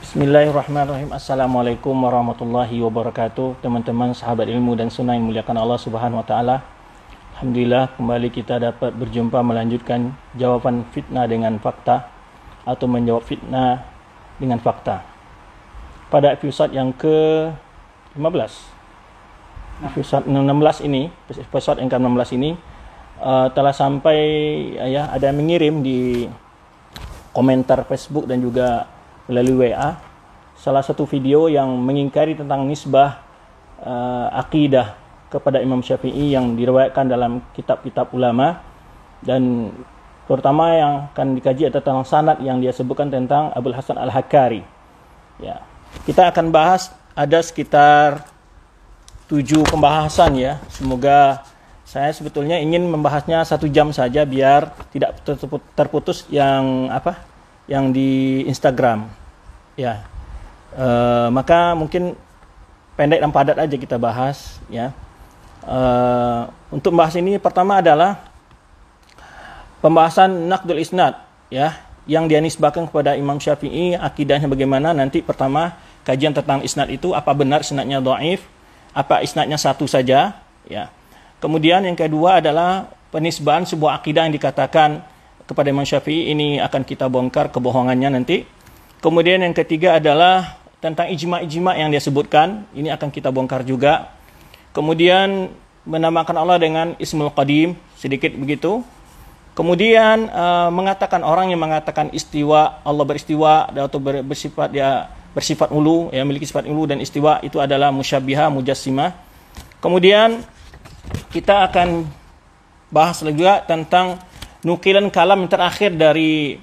Bismillahirrahmanirrahim. Assalamualaikum warahmatullahi wabarakatuh. Teman-teman sahabat ilmu dan sunnah yang muliakan Allah Subhanahu wa taala. Alhamdulillah kembali kita dapat berjumpa melanjutkan jawaban fitnah dengan fakta atau menjawab fitnah dengan fakta. Pada episode yang ke-15. Episode 16 ini, episode yang ke-16 ini telah sampai ya ada yang mengirim di komentar Facebook dan juga melalui WA salah satu video yang mengingkari tentang nisbah akidah kepada Imam Syafi'i yang diriwayatkan dalam kitab-kitab ulama, dan terutama yang akan dikaji adalah tentang sanad yang dia sebutkan tentang Abul Hasan Al-Hakari. Ya, kita akan bahas ada sekitar 7 pembahasan ya. Semoga saya sebetulnya ingin membahasnya 1 jam saja biar tidak terputus yang di Instagram ya. Maka mungkin pendek dan padat aja kita bahas ya. Untuk membahas ini pertama adalah pembahasan naqdul isnad ya, yang dia nisbahkan kepada Imam Syafi'i, akidahnya bagaimana. Nanti pertama kajian tentang isnad itu, apa benar isnadnya dhaif, apa isnadnya satu saja ya. Kemudian yang kedua adalah penisbahan sebuah akidah yang dikatakan kepada Imam Syafi'i, ini akan kita bongkar kebohongannya nanti. Kemudian yang ketiga adalah tentang ijma' yang dia sebutkan, ini akan kita bongkar juga. Kemudian menamakan Allah dengan Ismul Qadim, sedikit begitu. Kemudian mengatakan orang yang mengatakan istiwa, Allah beristiwa atau bersifat, dia bersifat ulu, ya, memiliki sifat ulu dan istiwa itu adalah musyabbiha, mujassimah. Kemudian kita akan bahas juga tentang nukilan kalam yang terakhir dari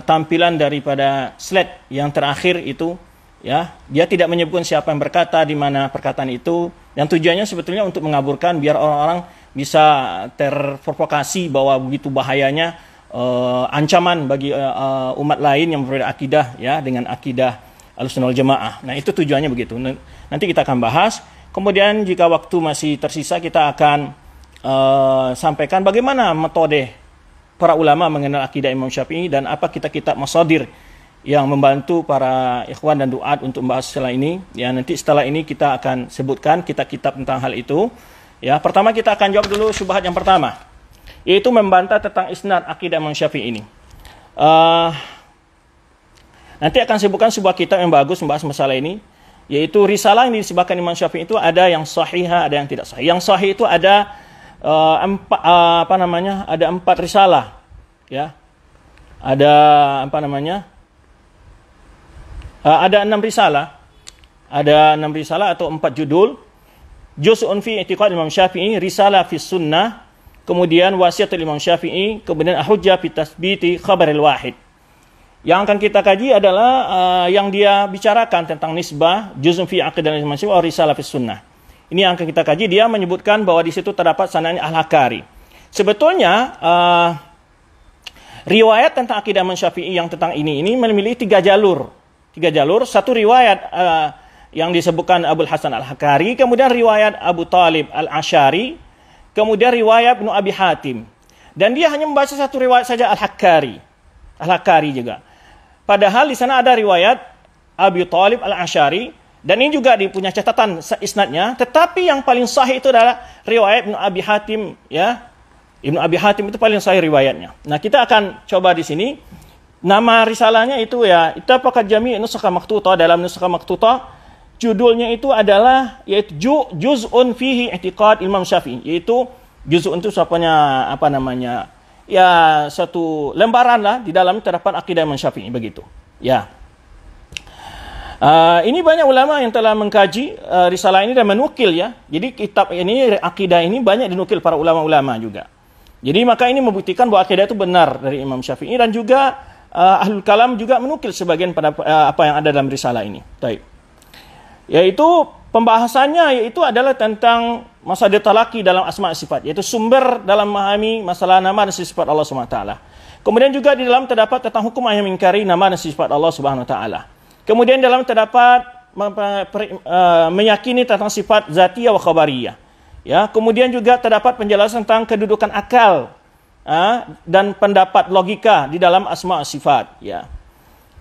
tampilan daripada slide yang terakhir itu ya. Dia tidak menyebutkan siapa yang berkata, di mana perkataan itu, dan tujuannya sebetulnya untuk mengaburkan biar orang-orang bisa terprovokasi bahwa begitu bahayanya ancaman bagi umat lain yang berbeda akidah ya dengan akidah Ahlussunnah wal Jamaah. Nah, itu tujuannya begitu. Nanti kita akan bahas. Kemudian jika waktu masih tersisa kita akan sampaikan bagaimana metode para ulama mengenal akidah Imam Syafi'i dan apa kitab-kitab masadir yang membantu para ikhwan dan duat untuk membahas setelah ini. Ya, nanti setelah ini kita akan sebutkan kitab-kitab tentang hal itu. Ya, pertama kita akan jawab dulu syubhat yang pertama, yaitu membantah tentang isnad akidah Imam Syafi'i ini. Nanti akan sebutkan sebuah kitab yang bagus membahas masalah ini, yaitu risalah yang disebutkan Imam Syafi'i itu ada yang sahihah, ada yang tidak sahih. Yang sahih itu ada ada 4 risalah ya. Ada ada 6 risalah. Ada 6 risalah atau 4 judul. Juz'un fi i'tiqad Imam Syafi'i, risalah fi sunnah, kemudian wasiatul Imam Syafi'i, kemudian hujjah fi tasbiti khabaril wahid. Yang akan kita kaji adalah yang dia bicarakan tentang nisbah, juz'un fi aqidah Imam Syafi'i, risalah fi sunnah. Ini yang akan kita kaji. Dia menyebutkan bahwa di situ terdapat sanadnya Al-Hakari. Sebetulnya riwayat tentang akidah Imam Syafi'i yang tentang ini memiliki 3 jalur. 3 jalur. Satu riwayat yang disebutkan Abul Hasan Al-Hakari, kemudian riwayat Abu Talib Al-Ashari, kemudian riwayat Ibnu Abi Hatim. Dan dia hanya membaca satu riwayat saja, Al-Hakari. Al-Hakari juga. Padahal di sana ada riwayat Abu Talib Al-Ashari. Dan ini juga punya catatan isnadnya, tetapi yang paling sahih itu adalah riwayat Ibnu Abi Hatim ya. Ibnu Abi Hatim itu paling sahih riwayatnya. Nah, kita akan coba di sini. Nama risalahnya itu ya, Ittafaqat Jami' Nusakha Makhtutah. Dalam Nusakha Makhtutah judulnya itu adalah yaitu Juz'un fihi i'tiqad Imam Syafi'i, yaitu juz'un itu ya satu lembaran lah, di dalamnya terdapat akidah Imam Syafi'i begitu. Ya. Ini banyak ulama yang telah mengkaji risalah ini dan menukil ya. Jadi kitab ini, akidah ini banyak dinukil para ulama-ulama juga. Jadi maka ini membuktikan bahwa akidah itu benar dari Imam Syafi'i, dan juga Ahlul Kalam juga menukil sebagian pada apa yang ada dalam risalah ini. Baik. Yaitu pembahasannya yaitu adalah tentang masalah talaqi dalam asma' sifat, yaitu sumber dalam memahami masalah nama dan sifat Allah Subhanahu wa taala. Kemudian juga di dalam terdapat tentang hukum yang mengingkari nama dan sifat Allah Subhanahu wa taala. Kemudian dalam terdapat meyakini tentang sifat zatiyah wa khabariyah. Ya, kemudian juga terdapat penjelasan tentang kedudukan akal dan pendapat logika di dalam asma sifat. Ya.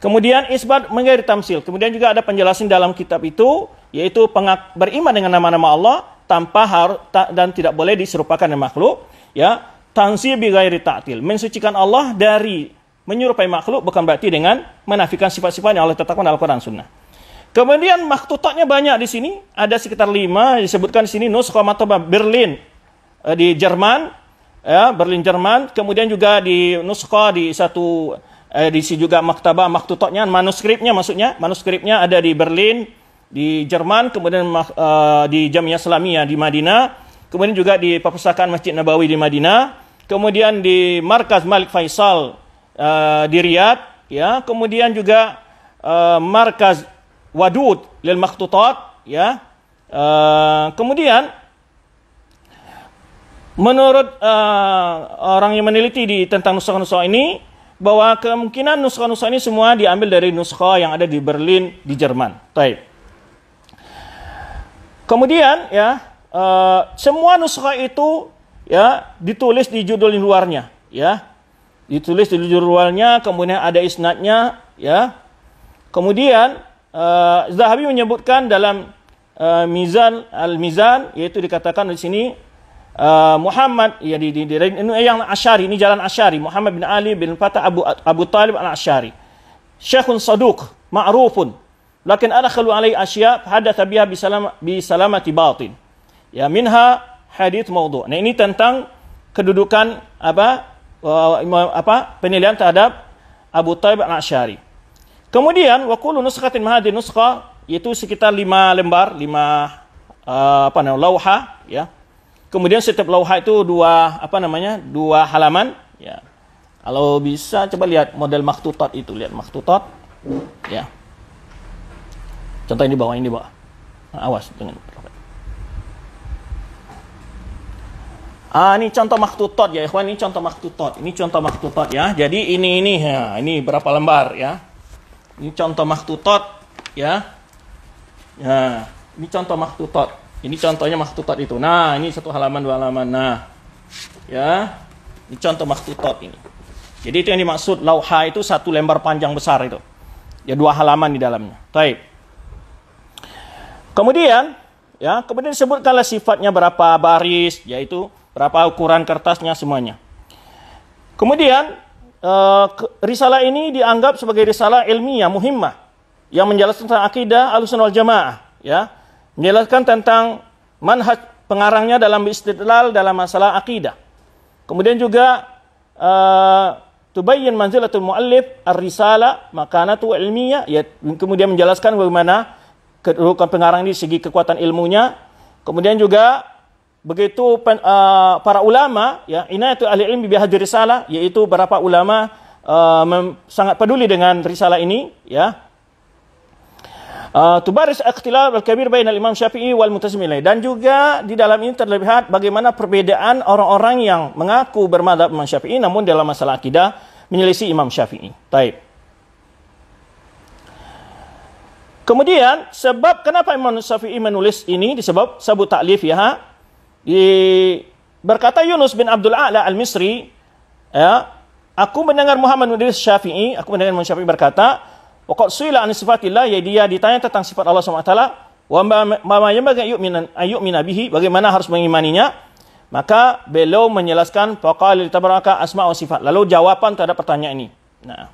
Kemudian isbat menggairi tamsil. Kemudian juga ada penjelasan dalam kitab itu, yaitu beriman dengan nama-nama Allah tanpa dan tidak boleh diserupakan dengan makhluk. Ya, tanzih bi ghairi ta'til. Mensucikan Allah dari menyerupai makhluk bukan berarti dengan menafikan sifat-sifat yang Allah tetapkan dalam Al-Quran Sunnah. Kemudian makhtutatnya banyak di sini, ada sekitar 5 disebutkan di sini. Nuskha Maktabah Berlin di Jerman, ya, Berlin Jerman. Kemudian juga di nuskha di sini juga maktabah makhtutatnya, manuskripnya ada di Berlin di Jerman, kemudian di Jamiah Islamiyah di Madinah, kemudian juga di perpustakaan Masjid Nabawi di Madinah, kemudian di Markaz Malik Faisal di Riyadh, ya, kemudian juga Markaz Wadud lil Makhtutat, ya. Kemudian menurut orang yang meneliti tentang nuskha-nuskha ini, bahwa kemungkinan nuskha-nuskha ini semua diambil dari nuskha yang ada di Berlin di Jerman. Baik. Kemudian, ya, semua nuskha itu, ya, ditulis di judul luarnya, ya, ditulis di judul luarnya, kemudian ada isnadnya, ya. Kemudian Zahabi menyebutkan dalam Mizan al-Mizan, yaitu dikatakan di sini Muhammad, ya, ini yang Asy'ari, ini jalan Asy'ari, Muhammad bin Ali bin Fatah Abu Talib al-Asy'ari, syekhun saduq ma'rufun, lakin adkhalu alaihi asya' hadatsa biha bi salamati batin, ya, minha hadits maudhu'. Nah, ini tentang kedudukan penilaian terhadap Abu Talib al-Asy'ari. Kemudian wa kullu nuskhatin min hadhihi nuskha, yaitu sekitar 5 lembar, 5 lauha, ya. Kemudian setiap lauha itu 2 halaman, ya. Kalau bisa coba lihat model makhtutat itu, lihat makhtutat, ya. Contoh ini di bawah, awas dengan ini contoh makhtutat, ya ikhwan, ini contoh makhtutat, ya. Jadi ini berapa lembar, ya. Ini contoh makhtutat, ya. Ya, ini contoh makhtutat. Ini contohnya makhtutat itu. Nah, ini 1 halaman, 2 halaman. Nah, ya. Ini contoh makhtutat ini. Jadi itu yang dimaksud lauha itu 1 lembar panjang besar itu. Ya, 2 halaman di dalamnya. Baik. Kemudian disebutkanlah sifatnya berapa baris, yaitu berapa ukuran kertasnya semuanya. Kemudian risalah ini dianggap sebagai risalah ilmiah muhimmah yang menjelaskan tentang akidah Ahlussunnah wal Jamaah, ya. Menjelaskan tentang manhaj pengarangnya dalam istidlal dalam masalah akidah. Kemudian juga tubayyin manzilatul muallif ar-risalah makanatu ilmiyah, ya, kemudian menjelaskan bagaimana kedudukan pengarang ini segi kekuatan ilmunya. Kemudian juga begitu para ulama, ya, inayatul ahli ilmi bi hadhihi risalah, yaitu beberapa ulama sangat peduli dengan risalah ini, ya. Tubaris ikhtilaf al-kabir bainal Imam Syafi'i wal mutasimilah, dan juga di dalam ini terlihat bagaimana perbedaan orang-orang yang mengaku bermadzhab Imam Syafi'i namun dalam masalah akidah menyelisih Imam Syafi'i. Baik. Kemudian sebab kenapa Imam Syafi'i menulis ini disebab sabut ta'lif, ya. Berkata Yunus bin Abdul A'la al-Misri, ya, aku mendengar Muhammad bin Idris Syafi'i, Imam Syafi'i berkata, waqad su'ila an sifatillah, ya, dia ditanya tentang sifat Allah SWT, wa ma yanbaghi ayyu'mina bihi, bagaimana harus mengimaninya. Maka beliau menjelaskan faqala tabaraka asma wa sifat, lalu jawaban terhadap pertanyaan ini. Nah,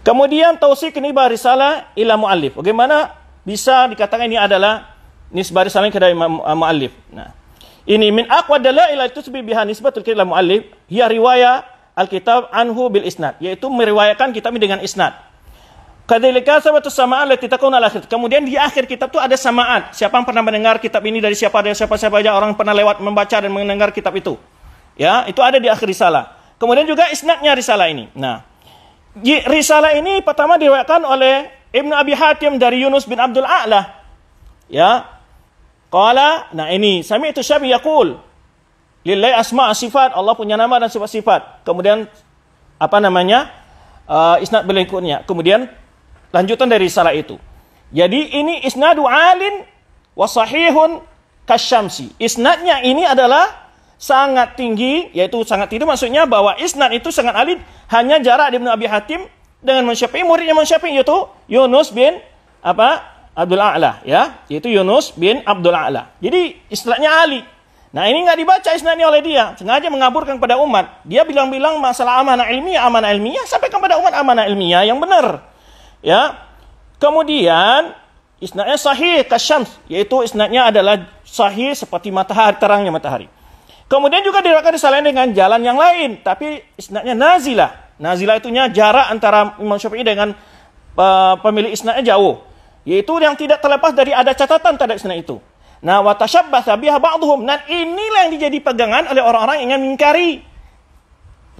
kemudian tausik nisbah risalah ila muallif, bagaimana bisa dikatakan ini adalah nisbah risalah kepada muallif. Nah, ini min aqwa dalail tusbi biha nisbatul kitab muallif hiya riwayah al-kitab anhu bil isnad, yaitu meriwayatkan kitab ini dengan isnad. Kadzalika sabatu sama'at allati takunu al akhir. Kemudian di akhir kitab itu ada sama'at. Siapa yang pernah mendengar kitab ini dari siapa aja orang pernah lewat membaca dan mendengar kitab itu. Ya, itu ada di akhir risalah. Kemudian juga isnadnya risalah ini. Nah, risalah ini pertama diriwayatkan oleh Ibnu Abi Hatim dari Yunus bin Abdul A'la. Ya. Qala, nah ini sami'tu Syafi'i yaqul lillahi asma' sifat, Allah punya nama dan sifat-sifat. Kemudian isnad berikutnya. Kemudian lanjutan dari risalah itu. Jadi ini isnadu alin wa sahihun kasyamsi. Isnadnya ini adalah sangat tinggi, yaitu sangat tinggi maksudnya bahwa isnad itu sangat alin, hanya jarak Ibnu Abi Hatim dengan Imam Syafi'i, muridnya Imam Syafi'i yaitu Yunus bin Abdul A'la, ya, yaitu Yunus bin Abdul A'la. Jadi istilahnya Ali. Nah, ini nggak dibaca isnadnya oleh dia, sengaja mengaburkan kepada umat. Dia bilang-bilang masalah amanah ilmiah, sampaikan kepada umat amanah ilmiah yang benar. Ya. Kemudian isnadnya sahih kasyams, yaitu isnadnya adalah sahih seperti matahari, terangnya matahari. Kemudian juga diriwayatkan risalah dengan jalan yang lain, tapi isnadnya nazilah. Nazilah itunya jarak antara Imam Syafi'i dengan pemilik isnadnya jauh, yaitu yang tidak terlepas dari ada catatan terhadap isnad itu. Nah, wa tashabbatha biha ba'dhum. Nah, inilah yang dijadi pegangan oleh orang-orang yang ingin mengingkari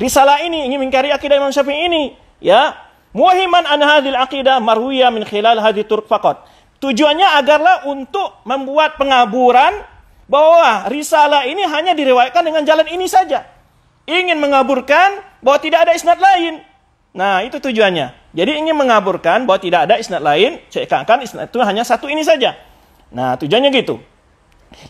risalah ini, ingin mengingkari akidah Imam Syafi'i ini, ya. Muhiman an hadhil aqidah marwiyah min khilal hadhi turq faqat. Tujuannya agarlah untuk membuat pengaburan bahwa risalah ini hanya diriwayatkan dengan jalan ini saja. Ingin mengaburkan bahwa tidak ada isnad lain. Nah, itu tujuannya. Jadi ingin mengaburkan bahwa tidak ada isnad lain, seakan-akan isnad itu hanya satu ini saja. Nah, tujuannya gitu.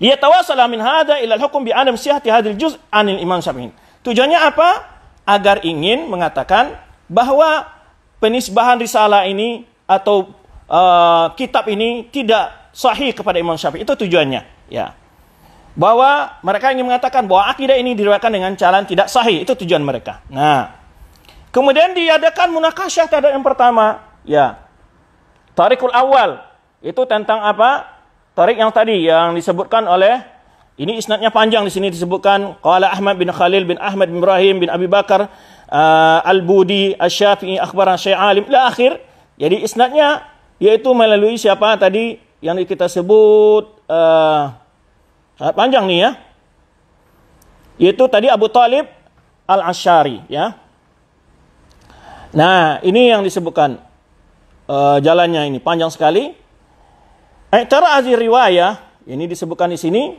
Liyatawassala min hadza ila al-hukm bi adam sihhati hadzal juz' anil Imam Syafi'i. Tujuannya apa? Agar ingin mengatakan bahwa penisbahan risalah ini atau kitab ini tidak sahih kepada Imam Syafi'i. Itu tujuannya, ya. Bahwa mereka ingin mengatakan bahwa akidah ini diriwayatkan dengan jalan tidak sahih, itu tujuan mereka. Nah, kemudian diadakan munakasyah terhadap yang pertama, ya. Tariqul awal, itu tentang apa? Tariq yang tadi yang disebutkan oleh, ini isnadnya panjang di sini disebutkan qala Ahmad bin Khalil bin Ahmad bin Ibrahim bin Abi Bakar Al-Budi Asy-Syafi'i akhbarana Syekh Alim ila akhir. Jadi isnadnya yaitu melalui siapa tadi yang kita sebut panjang nih, ya. Yaitu tadi Abu Talib Al-Asy'ari, ya. Nah, ini yang disebutkan jalannya ini panjang sekali. Cara azir riwayah ini disebutkan di sini,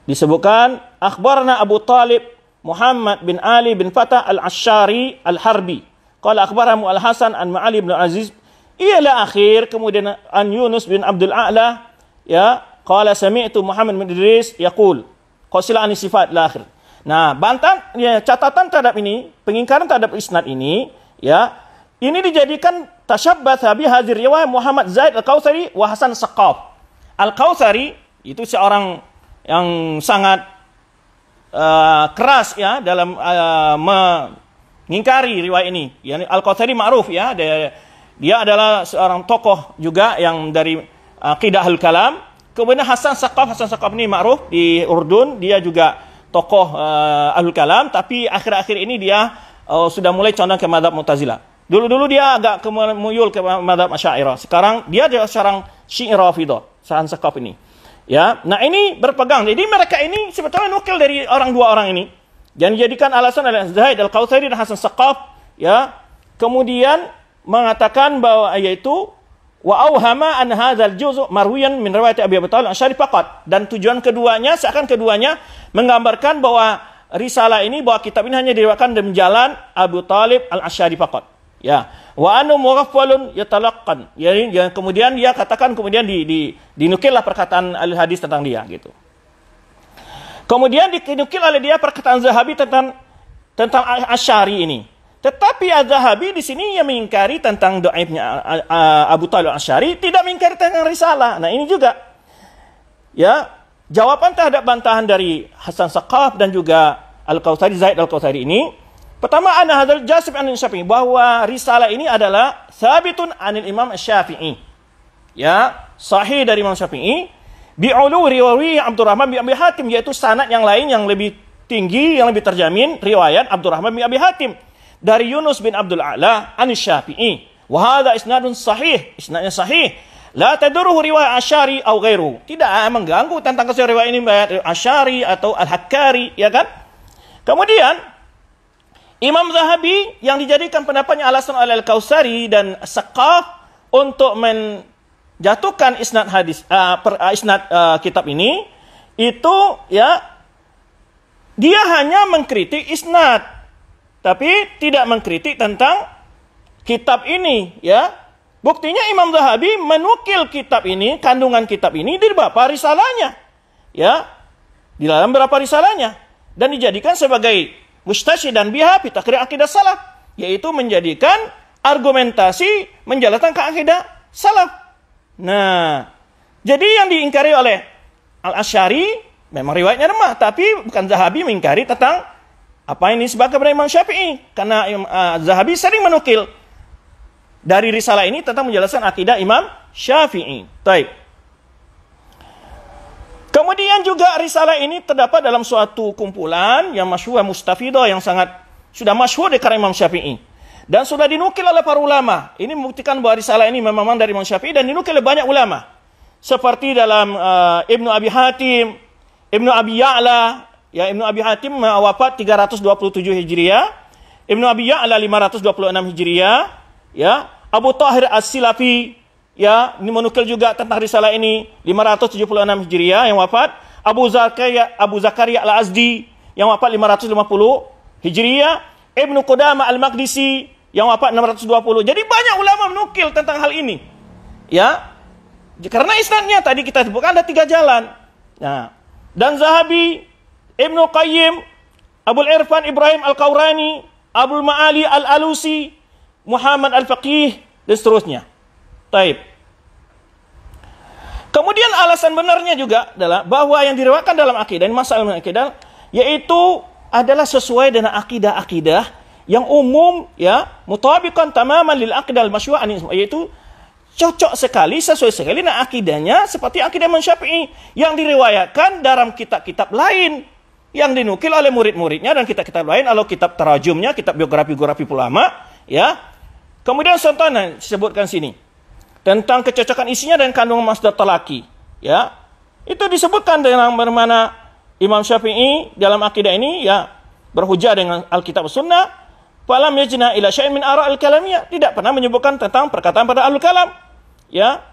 disebutkan akhbarana Abu Talib Muhammad bin Ali bin Fatah Al-Asy'ari Al-Harbi qala akhbarahu Al-Hasan an Ma'ali bin Aziz ila akhir. Kemudian an Yunus bin Abdul A'la, ya, qala sami'tu Muhammad bin Idris yaqul qasila an sifat ila akhir. Nah, bantahan, ya, catatan terhadap ini, pengingkaran terhadap isnad ini, ya, ini dijadikan tashabbatha bi hadzal riwayah Muhammad Zaid Al-Kautsari wa Hasan Saqaf. Al-Kautsari itu seorang yang sangat keras, ya, dalam mengingkari riwayat ini. Yani Al-Kautsari ma'ruf, ya, dia adalah seorang tokoh juga yang dari aqidah al-kalam. Kemudian Hasan Saqaf ini ma'ruf di Urdun, dia juga tokoh ahlul kalam, tapi akhir-akhir ini dia sudah mulai condong ke mazhab Mu'tazilah. Dulu dia agak muyul ke mazhab Asy'ariyah. Sekarang dia adalah seorang Syi'i Rafidhah, Hasan Saqaf ini. Ya, nah ini berpegang. Jadi mereka ini sebetulnya nukil dari dua orang ini. Yang dijadikan alasan oleh Zaid Al-Kautsari dan Hasan Saqaf, ya. Kemudian mengatakan bahwa yaitu wa auhama an hadzal juz' marwiyan min riwayat Abi Talib Al-Asy'ari faqat. Dan tujuan keduanya, seakan keduanya menggambarkan bahwa risalah ini, bahwa kitab ini hanya diriwayatkan dari jalan Abu Talib Al-Asy'ari faqat. Ya, wa anu mughaffalun yatalaqqan. Yani kemudian dia katakan, kemudian dinukillah perkataan ahli hadis tentang dia, gitu. Kemudian dinukil oleh dia perkataan Zahabi tentang Asy'ari ini. Tetapi Az-Zahabi di sini yang mengingkari tentang dhaifnya Abu Talib Al-Asy'ari, tidak mengingkari tentang risalah. Nah, ini juga, ya, jawaban terhadap bantahan dari Hasan Saqaf dan juga Al-Kautsari, Zaid Al-Kautsari ini. Pertama, ana hadzal jasib anil Syafi'i, bahwa risalah ini adalah sabitun anil Imam Syafi'i. Ya, sahih dari Imam Syafi'i. Bi'ulu riwayat Abdurrahman bin Abi Hatim, yaitu sanad yang lain yang lebih tinggi, yang lebih terjamin, riwayat Abdurrahman bin Abi Hatim dari Yunus bin Abdul A'la anil Syafi'i. Wa hadza isnadun sahih, isnadnya sahih. La taduruhu riwayat Asy'ari atau ghairu. Tidak mengganggu tentang kesesuaian riwayat ini Asy'ari atau Al-Hakkari, ya kan? Kemudian Imam Zahabi yang dijadikan pendapatnya alasan oleh Al-Kautsari dan Saqaf untuk menjatuhkan isnad hadis kitab ini, itu, ya, dia hanya mengkritik isnad, tapi tidak mengkritik tentang kitab ini, ya. Buktinya Imam Zahabi menukil kitab ini, kandungan kitab ini di beberapa risalahnya, ya, di dalam beberapa risalahnya, dan dijadikan sebagai mustasyidan biha fi taqrir aqidah salaf, yaitu menjadikan argumentasi menjelaskan akidah salaf. Nah, jadi yang diingkari oleh Al-Asy'ari memang riwayatnya lemah, tapi bukan Zahabi mengingkari tentang apa ini sebagai Imam Syafi'i, karena Zahabi sering menukil dari risalah ini tentang menjelaskan akidah Imam Syafi'i. Baik. Kemudian juga risalah ini terdapat dalam suatu kumpulan yang masyhur mustafidah yang sangat sudah masyhur di kalangan Imam Syafi'i dan sudah dinukil oleh para ulama. Ini membuktikan bahwa risalah ini memang dari Imam Syafi'i dan dinukil oleh banyak ulama. Seperti dalam Ibnu Abi Hatim, Ibnu Abi Ya'la, ya Ibnu Abi Hatim wafat 327 Hijriah, Ibnu Abi Ya'la 526 Hijriah, ya Abu Tahir As-Silafi, ya ini menukil juga tentang risalah ini 576 Hijriah yang wafat, Abu Zakaria Al-Azdi yang wafat 550 Hijriah, Ibnu Qudamah Al-Maqdisi yang wafat 620. Jadi banyak ulama menukil tentang hal ini. Ya. Karena isnadnya tadi kita sebutkan ada 3 jalan. Nah, dan Zahabi, Ibnu Qayyim, Abul Irfan Ibrahim Al-Qawrani, Abul Ma'ali Al-Alusi, Muhammad Al-Faqih, dan seterusnya. Taib. Kemudian alasan benarnya juga adalah bahwa yang diriwayatkan dalam akidah, masalah akidah, yaitu adalah sesuai dengan akidah-akidah yang umum, ya, mutabiqan tamaman lil aqidah al-masyhurah, yaitu cocok sekali, sesuai sekali dengan akidahnya seperti akidah Imam Syafi'i yang diriwayatkan dalam kitab-kitab lain yang dinukil oleh murid-muridnya dan kitab-kitab lain, atau kitab tarajumnya, kitab biografi-biografi ulama, ya. Kemudian contohnya disebutkan sini tentang kecocokan isinya dan kandungan masdar talaki, ya. Itu disebutkan dengan bagaimana Imam Syafi'i dalam akidah ini, ya, berhujah dengan Alkitab Sunnah, falam yajna ila syai'in min ara' al-kalamiyah, tidak pernah menyebutkan tentang perkataan pada ahlul kalam, ya.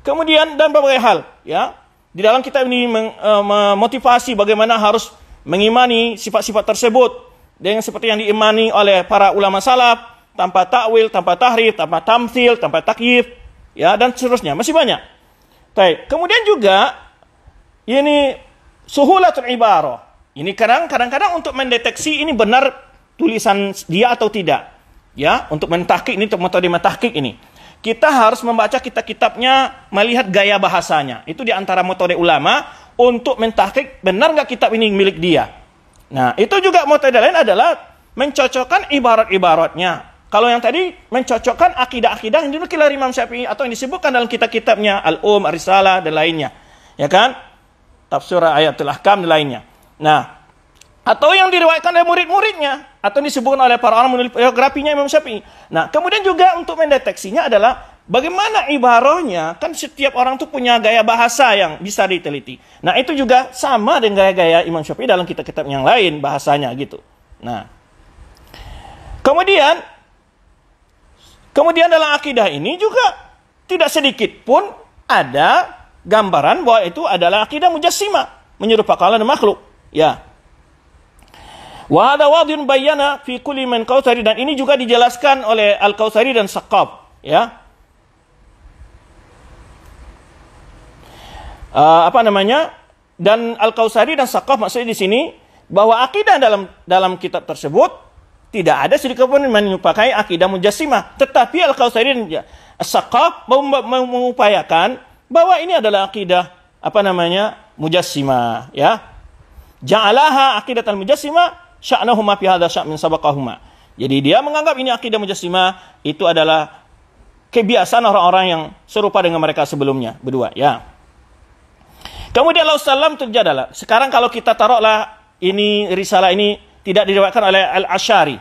Kemudian dan berbagai hal, ya. Di dalam kitab ini memotivasi bagaimana harus mengimani sifat-sifat tersebut dengan seperti yang diimani oleh para ulama salaf, tanpa takwil, tanpa tahrif, tanpa tamtsil, tanpa takyif, ya, dan seterusnya, masih banyak. Baik. Kemudian juga ini suhulatul ibarah. Ini kadang-kadang untuk mendeteksi ini benar tulisan dia atau tidak. Ya, untuk mentahqiq ini, untuk metode mentahqiq ini. Kita harus membaca kitab-kitabnya, melihat gaya bahasanya. Itu di antara metode ulama untuk mentahqiq benar nggak kitab ini milik dia. Nah, itu juga metode lain adalah mencocokkan ibarat-ibaratnya. Kalau yang tadi mencocokkan akidah-akidah yang dinukil dari Imam Syafi'i atau yang disebutkan dalam kitab-kitabnya Al-Um, Ar-Risalah dan lainnya. Ya kan? Tafsir Ayatul Ahkam dan lainnya. Nah, atau yang diriwayatkan oleh murid-muridnya atau disebutkan oleh para orang menulis biografinya Imam Syafi'i. Nah, kemudian juga untuk mendeteksinya adalah bagaimana ibarahnya. Kan setiap orang itu punya gaya bahasa yang bisa diteliti. Nah, itu juga sama dengan gaya-gaya Imam Syafi'i dalam kitab-kitab yang lain bahasanya gitu. Nah, Kemudian dalam akidah ini juga tidak sedikit pun ada gambaran bahwa itu adalah akidah mujassimah, menyerupakan Allah dan makhluk. Ya. Wa hadza wadhun bayyana fi kulli man Kautsari, dan ini juga dijelaskan oleh Al-Kautsari dan Saqqaf, ya. Dan Al-Kautsari dan Saqqaf maksudnya di sini bahwa akidah dalam kitab tersebut tidak ada sedikit pun menyerupai akidah mujassimah. Tetapi Al-Kautsari dan As-Saqqaf mengupayakan bahwa ini adalah akidah mujassimah, ya. Ja'alaha aqidatan mujassimah sya'nahuma fi hadza sya'min sabaqahuma. Jadi dia menganggap ini akidah mujassimah itu adalah kebiasaan orang-orang yang serupa dengan mereka sebelumnya berdua, ya. Kemudian Allah sallam terjadilah. Sekarang kalau kita taruhlah ini risalah ini tidak diriwayatkan oleh Al-Asy'ari.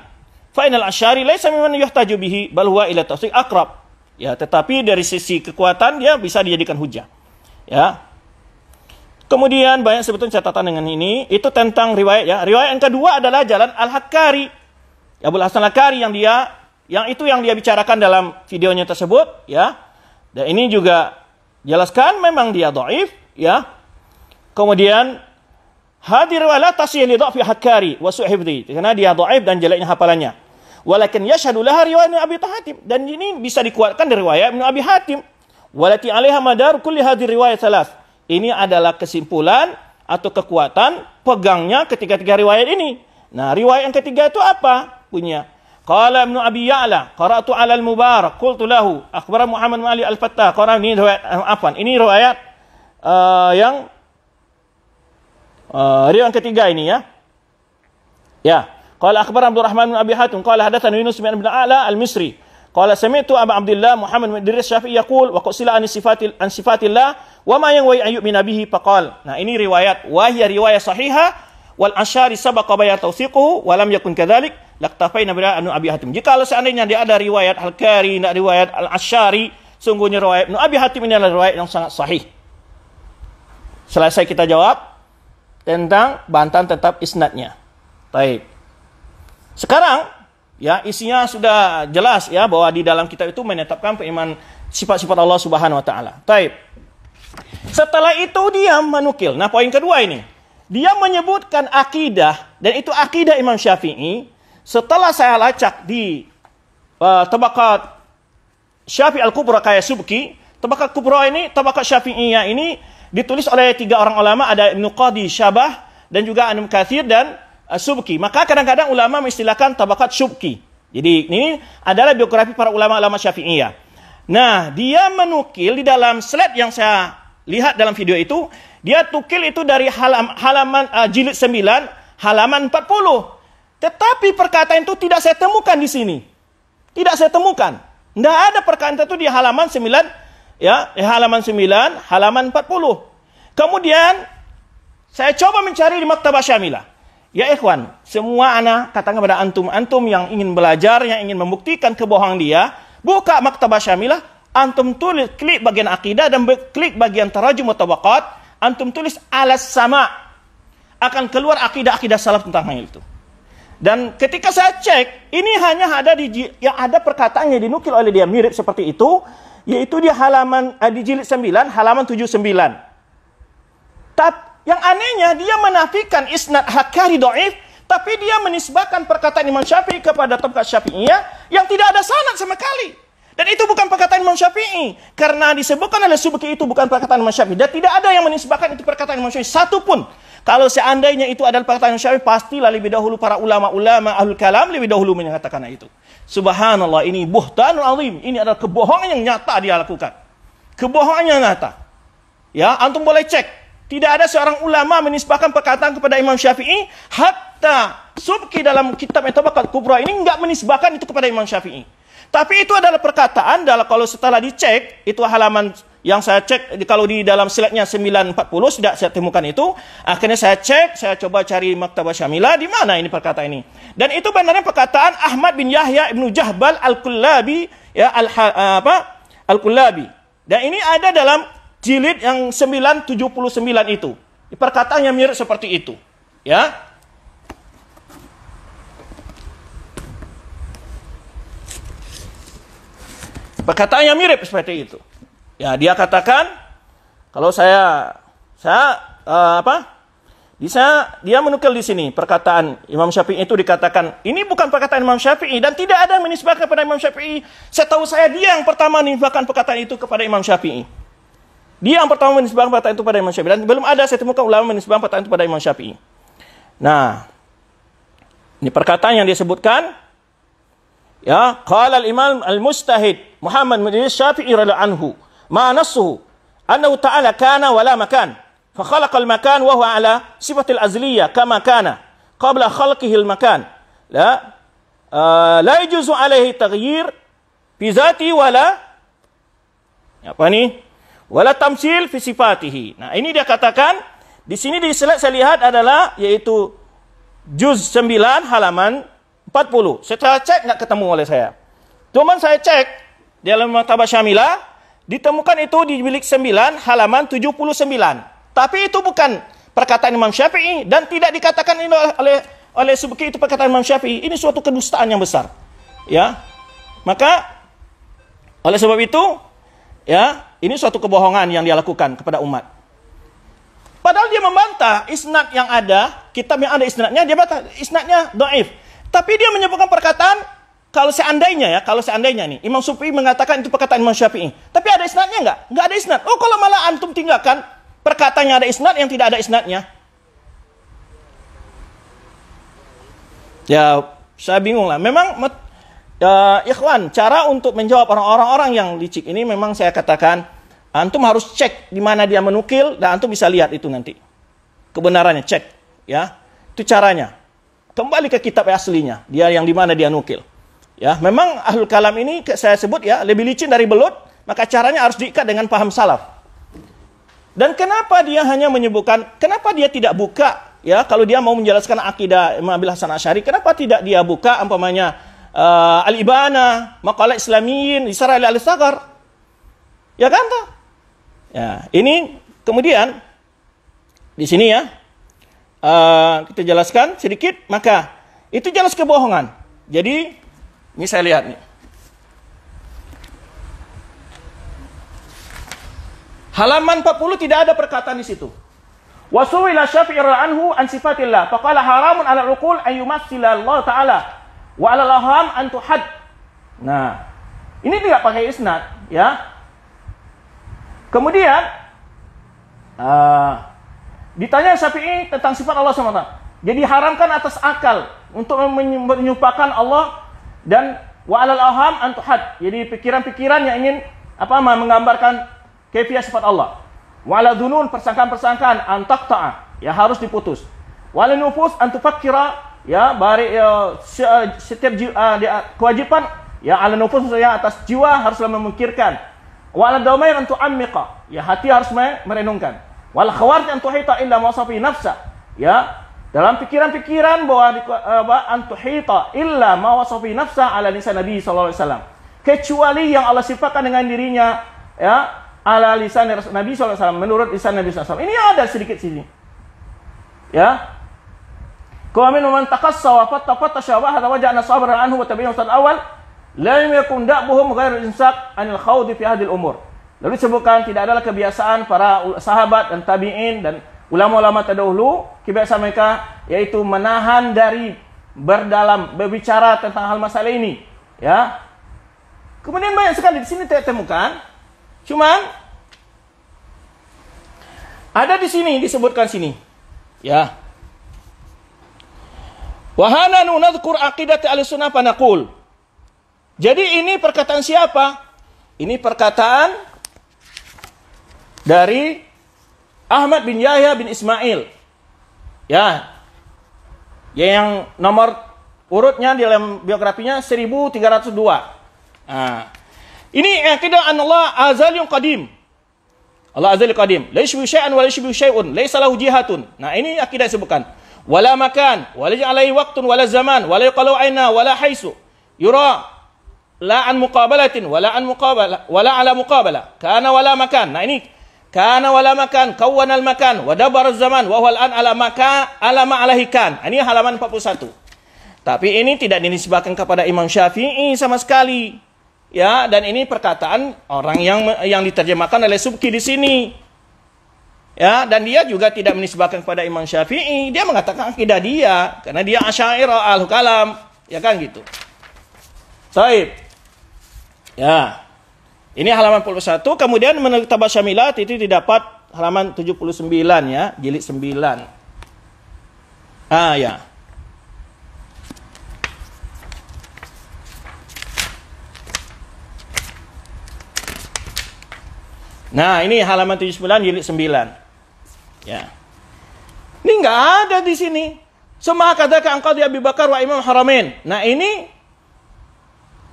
Fa inal Asy'ari laisa mimman yuhtaju bihi bal huwa ila tafsir aqrab. Ya, tetapi dari sisi kekuatan dia bisa dijadikan hujah. Ya. Kemudian banyak sebetulnya catatan dengan ini, itu tentang riwayat, ya. Riwayat yang kedua adalah jalan Al-Hakkari. Abul Hasan Al-Hakkari yang dia bicarakan dalam videonya tersebut, ya. Dan ini juga jelaskan memang dia dhaif, ya. Kemudian hadir wala tasih li dha'fi Hakkari wa su'i hifdhi, karena dia dhaif dan jeleknya hafalannya. Walakin yashhadu laha riwayat Abi Hatim, dan ini bisa dikuatkan dari riwayat Ibnu Abi Hatim. Walati 'alaiha madar kulli hadhihi riwayat salas. Ini adalah kesimpulan atau kekuatan pegangnya ketiga-tiga riwayat ini. Nah, riwayat yang ketiga itu apa? Punya Qala Ibnu Abi Ya'la, qara'tu 'ala al-Mubarak, qultu lahu, akhbara Muhammad bin Ali al-Fattah. Ini riwayat ini riwayat yang riwayat ketiga ini ya. Ya. Qala akhbara Abdul Rahman bin Abi Hatim, qala hadatsana Yunus bin A'la al-Misri. Qala sami'tu Abu Abdullah Muhammad bin Idris Syafi'i yaqul wa qusila an sifatillah wa ma yanwi an yu'mina bihi faqal. Nah, ini riwayat wa hiya riwayat sahihah wal Asy'ari sabaqa bayan tawthiquhu wa lam yakun kadzalik laqtafaina bi Ibnu Abi Hatim. Jika seandainya dia ada riwayat Al-Qari, tidak riwayat Al-Asy'ari, sungguhnya riwayat Ibnu Abi Hatim ini adalah riwayat yang sangat sahih. Selesai kita jawab tentang bantahan tetap isnadnya. Baik. Sekarang ya isinya sudah jelas ya bahwa di dalam kitab itu menetapkan peiman sifat-sifat Allah Subhanahu wa taala. Baik. Setelah itu dia menukil. Nah, poin kedua ini. Dia menyebutkan akidah dan itu akidah Imam Syafi'i. Setelah saya lacak di Tabaqat Syafi'i Al-Kubra kayak Subki, Tabaqat Kubra ini, Tabaqat Syafi'iyah ini ditulis oleh 3 orang ulama, ada Ibnu Qadi Syabah dan juga Ibnu Katsir dan Subki. Maka kadang-kadang ulama mengistilahkan Tabaqat Subki. Jadi ini adalah biografi para ulama-ulama Syafi'iyah. Nah, dia menukil di dalam slide yang saya lihat dalam video itu, dia tukil itu dari halaman jilid 9, halaman 40. Tetapi perkataan itu tidak saya temukan di sini. Tidak saya temukan. Tidak ada perkataan itu di halaman 9, ya, halaman 9, halaman 40. Kemudian saya coba mencari di Maktabah Syamilah. Ya ikhwan, semua anak katakan kepada antum yang ingin belajar, yang ingin membuktikan kebohongan dia, buka Maktabah Syamilah, antum tulis, klik bagian akidah dan klik bagian tarajum wa tabaqat, antum tulis alas sama, akan keluar akidah-akidah salaf tentang hal itu. Dan ketika saya cek, ini hanya ada yang ada perkataan yang dinukil oleh dia mirip seperti itu, yaitu di halaman di jilid 9, halaman 79. Tapi yang anehnya dia menafikan isnad Hakkari dhaif, tapi dia menisbahkan perkataan Imam Syafi'i kepada Tabaqat Syafi'iyah yang tidak ada sanad sama sekali. Dan itu bukan perkataan Imam Syafi'i, karena disebutkan oleh Subki itu bukan perkataan Imam Syafi'i dan tidak ada yang menisbahkan itu perkataan Imam Syafi'i satu pun. Kalau seandainya itu adalah perkataan Imam Syafi'i, pastilah lebih dahulu para ulama-ulama ahlul kalam lebih dahulu menyatakan itu. Subhanallah, ini buhtanul azim, ini adalah kebohongan yang nyata dia lakukan. Kebohongan yang nyata. Ya, antum boleh cek. Tidak ada seorang ulama menisbahkan perkataan kepada Imam Syafi'i, hatta Subki dalam kitab Tabaqat Kubra ini enggak menisbahkan itu kepada Imam Syafi'i. Tapi itu adalah perkataan, kalau setelah dicek, itu halaman yang saya cek, kalau di dalam slide-nya 940, tidak saya temukan itu. Akhirnya saya cek, saya coba cari Maktabah Syamilah, di mana ini perkataan ini. Dan itu benar perkataan Ahmad bin Yahya Ibnu Jahbal Al-Kullabi, ya, Al-Kullabi. Dan ini ada dalam jilid yang 979 itu. Perkataannya mirip seperti itu. Ya. Perkataannya mirip seperti itu. Ya, dia katakan kalau dia menukil di sini perkataan Imam Syafi'i itu dikatakan ini bukan perkataan Imam Syafi'i dan tidak ada menisbahkan kepada Imam Syafi'i. Setahu saya dia yang pertama menisbahkan perkataan itu kepada Imam Syafi'i. Dia yang pertama menisbahkan perkataan itu pada Imam Syafi'i dan belum ada saya temukan ulama menisbahkan perkataan itu pada Imam Syafi'i. Nah, ini perkataan yang disebutkan, ya, qala al-Imam al-Mustahid Muhammad bin Idris Syafi'i radhiyallahu anhu, ma nassuhu annahu ta'ala kana wa la makan, fa khalaqa al-makan wa huwa ala sifatil azliyah kama kana qabla khalqihi al-makan. La yajuzu alaihi taghyir fi zati wala wala tamsil fi sifatihi. Nah, ini dia katakan di sini di slide saya lihat adalah yaitu juz 9 halaman 40. Setelah cek enggak ketemu oleh saya. Cuman saya cek di dalam Maktabah Syamilah ditemukan itu di bilik 9 halaman 79. Tapi itu bukan perkataan Imam Syafi'i dan tidak dikatakan ini oleh Subki itu perkataan Imam Syafi'i. Ini suatu kedustaan yang besar. Ya. Maka oleh sebab itu, ya, ini suatu kebohongan yang dia lakukan kepada umat. Padahal dia membantah isnad yang ada, kitab yang ada isnadnya, dia bantah isnadnya dhaif. Tapi dia menyebutkan perkataan kalau seandainya nih Imam Syafi'i mengatakan itu perkataan Imam Syafi'i. Tapi ada isnadnya enggak? Enggak ada isnad. Oh, kalau malah antum tinggalkan perkataan yang ada isnad yang tidak ada isnadnya. Ya, saya bingung lah. Memang Ikhwan, cara untuk menjawab orang-orang yang licik ini memang saya katakan, antum harus cek di mana dia menukil dan antum bisa lihat itu nanti. Kebenarannya cek, ya. Itu caranya. Kembali ke kitab aslinya, dia yang di mana dia nukil. Ya, memang ahlul kalam ini saya sebut ya lebih licin dari belut, maka caranya harus diikat dengan paham salaf. Dan kenapa dia hanya menyebutkan, kenapa dia tidak buka ya kalau dia mau menjelaskan akidah Imam Abil Hasan Asy'ari, kenapa tidak dia buka umpamanya Al-Ibana, Maqalah Islamiyin, Isra' al-Saghar. Ya kan toh? Ya, ini kemudian di sini ya kita jelaskan sedikit, maka itu jelas kebohongan. Jadi ini saya lihat nih. Halaman 40 tidak ada perkataan di situ. Wa su'ila Syafi'i anhu an sifatillah, faqala haramun 'ala al-uqul an yumathila Allah Ta'ala wa 'ala al-aham an tuhad. Nah, ini tidak pakai isnad, ya. Kemudian ditanya Syafi'i tentang sifat Allah SWT. Jadi haramkan atas akal untuk menyerupakan Allah dan wa 'alal aham an tuhad. Jadi pikiran-pikiran yang ingin menggambarkan kaifiah sifat Allah. Wa 'ala dzunun, persangkaan-persangkaan an taqta'a, ya harus diputus. Wa 'ala nufus an tufakkira, ya bari setiap kewajiban ya 'ala nufus ya atas jiwa haruslah memikirkan. Wa 'ala damair an tu'ammiqa, ya hati harus merenungkan. Wal khawarij an tuhita illa ma wasafi nafsa, ya dalam pikiran-pikiran bahwa antuhita illa ma wasafi nafsa ala lisan Nabi sallallahu alaihi wasallam, kecuali yang Allah sifatkan dengan dirinya ya ala lisan Nabi sallallahu alaihi wasallam, menurut lisan Nabi sallallahu alaihi wasallam. Ini ada sedikit sini. Ya. Wa min man taqassa wa fatta shabaha waja'na sabran anhu wa tabi'un sad awal lam yakun da'buhum ghairu insaq anil khawdi fi hadhihi al-umur. Lalu disebutkan tidak adalah kebiasaan para sahabat dan tabi'in dan ulama-ulama terdahulu, kebiasaan mereka yaitu menahan dari berbicara tentang hal masalah ini, ya. Kemudian banyak sekali di sini saya temukan, cuman ada di sini disebutkan sini, ya. Wa hana nadhkur aqidat al-sunnah fa naqul. Jadi ini perkataan siapa? Ini perkataan dari Ahmad bin Yahya bin Ismail. Ya. Yang nomor urutnya di dalam biografinya 1302. Nah. Ini aqidah Allah azaliyun qadim. Allah azali qadim. La yashbihu syai'an wa la yashbihu syai'un, laisa lahu jihatun. Nah, ini akidah disebutkan. Wala makan, wala alaihi waqtun wala zaman, wala yuqalu aina wala haisu. Yura la an muqabalatin wala an muqabala wala ala muqabala. Kana wala makan. Nah, ini kana wala makan, kawana al-makan, wa dabara zaman, wa huwa al-an ala ma alaihi kan. Ini halaman 41. Tapi ini tidak dinisbahkan kepada Imam Syafi'i sama sekali. Ya, dan ini perkataan orang yang diterjemahkan oleh Subki di sini. Ya, dan dia juga tidak menisbahkan kepada Imam Syafi'i. Dia mengatakan akidah dia karena dia Asy'ariyah al-kalam, ya kan gitu. Baik. Ya. Ini halaman 41, kemudian menurut Tabas Syamilat itu didapat halaman 79 ya, jilid 9. Ya. Nah, ini halaman 79 jilid 9. Ya. Ini enggak ada di sini. Semua katakan engkau di Abi Bakar wa Imam Haramain. Nah, ini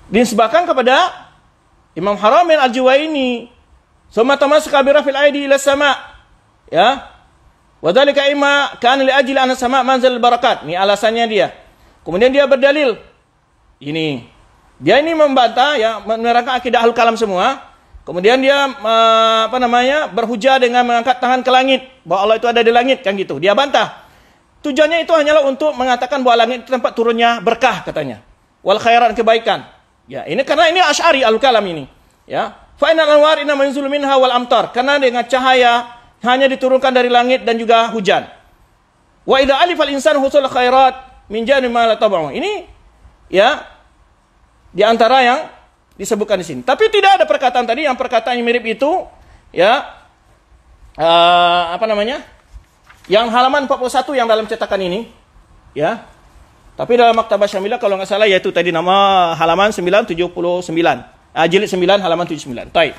dinisbahkan kepada Imam Haramain Al-Juwaini. Summa tamasaka bi rafil aidi ila sama. Ya. Wa dzalika imma kana li ajli an sama manzil barakat. Ini alasannya dia. Kemudian dia berdalil. Ini. Dia ini membantah ya, menerangkan akidah al-kalam semua. Kemudian dia berhujah dengan mengangkat tangan ke langit, bahwa Allah itu ada di langit, kan gitu. Dia bantah. Tujuannya itu hanyalah untuk mengatakan bahwa langit itu tempat turunnya berkah, katanya. Wal khairan, kebaikan. Ya, ini karena ini Asy'ari al-kalam ini, ya. Fa inal anwar inna manzulu minha wal amtar. Karena dengan cahaya hanya diturunkan dari langit dan juga hujan. Wa idza alifa al-insanu husul khairat min jani ma la tabu. Ini ya di antara yang disebutkan di sini. Tapi tidak ada perkataan tadi, yang perkataan yang mirip itu ya yang halaman 41 yang dalam cetakan ini, ya. Tapi dalam Maktabah Syamilah kalau nggak salah yaitu tadi nama halaman 979. Jilid 9 halaman 79. Baik.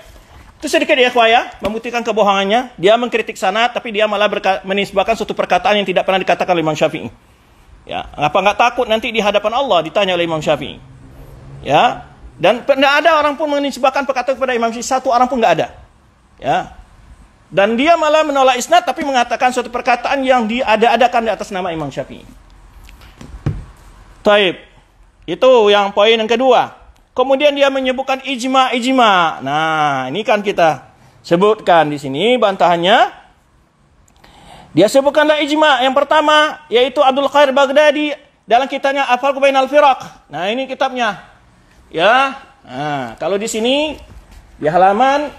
Itu sedikit ya ikhwah ya, membuktikan kebohongannya. Dia mengkritik sanad tapi dia malah menisbahkan suatu perkataan yang tidak pernah dikatakan oleh Imam Syafi'i. Ya, apa nggak takut nanti di hadapan Allah ditanya oleh Imam Syafi'i? Ya, dan tidak ada orang pun menisbahkan perkataan kepada Imam Syafi'i, satu orang pun nggak ada. Ya, dan dia malah menolak isnad tapi mengatakan suatu perkataan yang diada-adakan di atas nama Imam Syafi'i. Taib, itu yang poin yang kedua. Kemudian dia menyebutkan ijma. Nah, ini kan kita sebutkan di sini bantahannya. Dia sebutkanlah ijma. Yang pertama yaitu Abdul Qadir Baghdadi dalam kitabnya Al-Farq Bainal Firaq. Nah, ini kitabnya. Ya. Nah, kalau di sini di halaman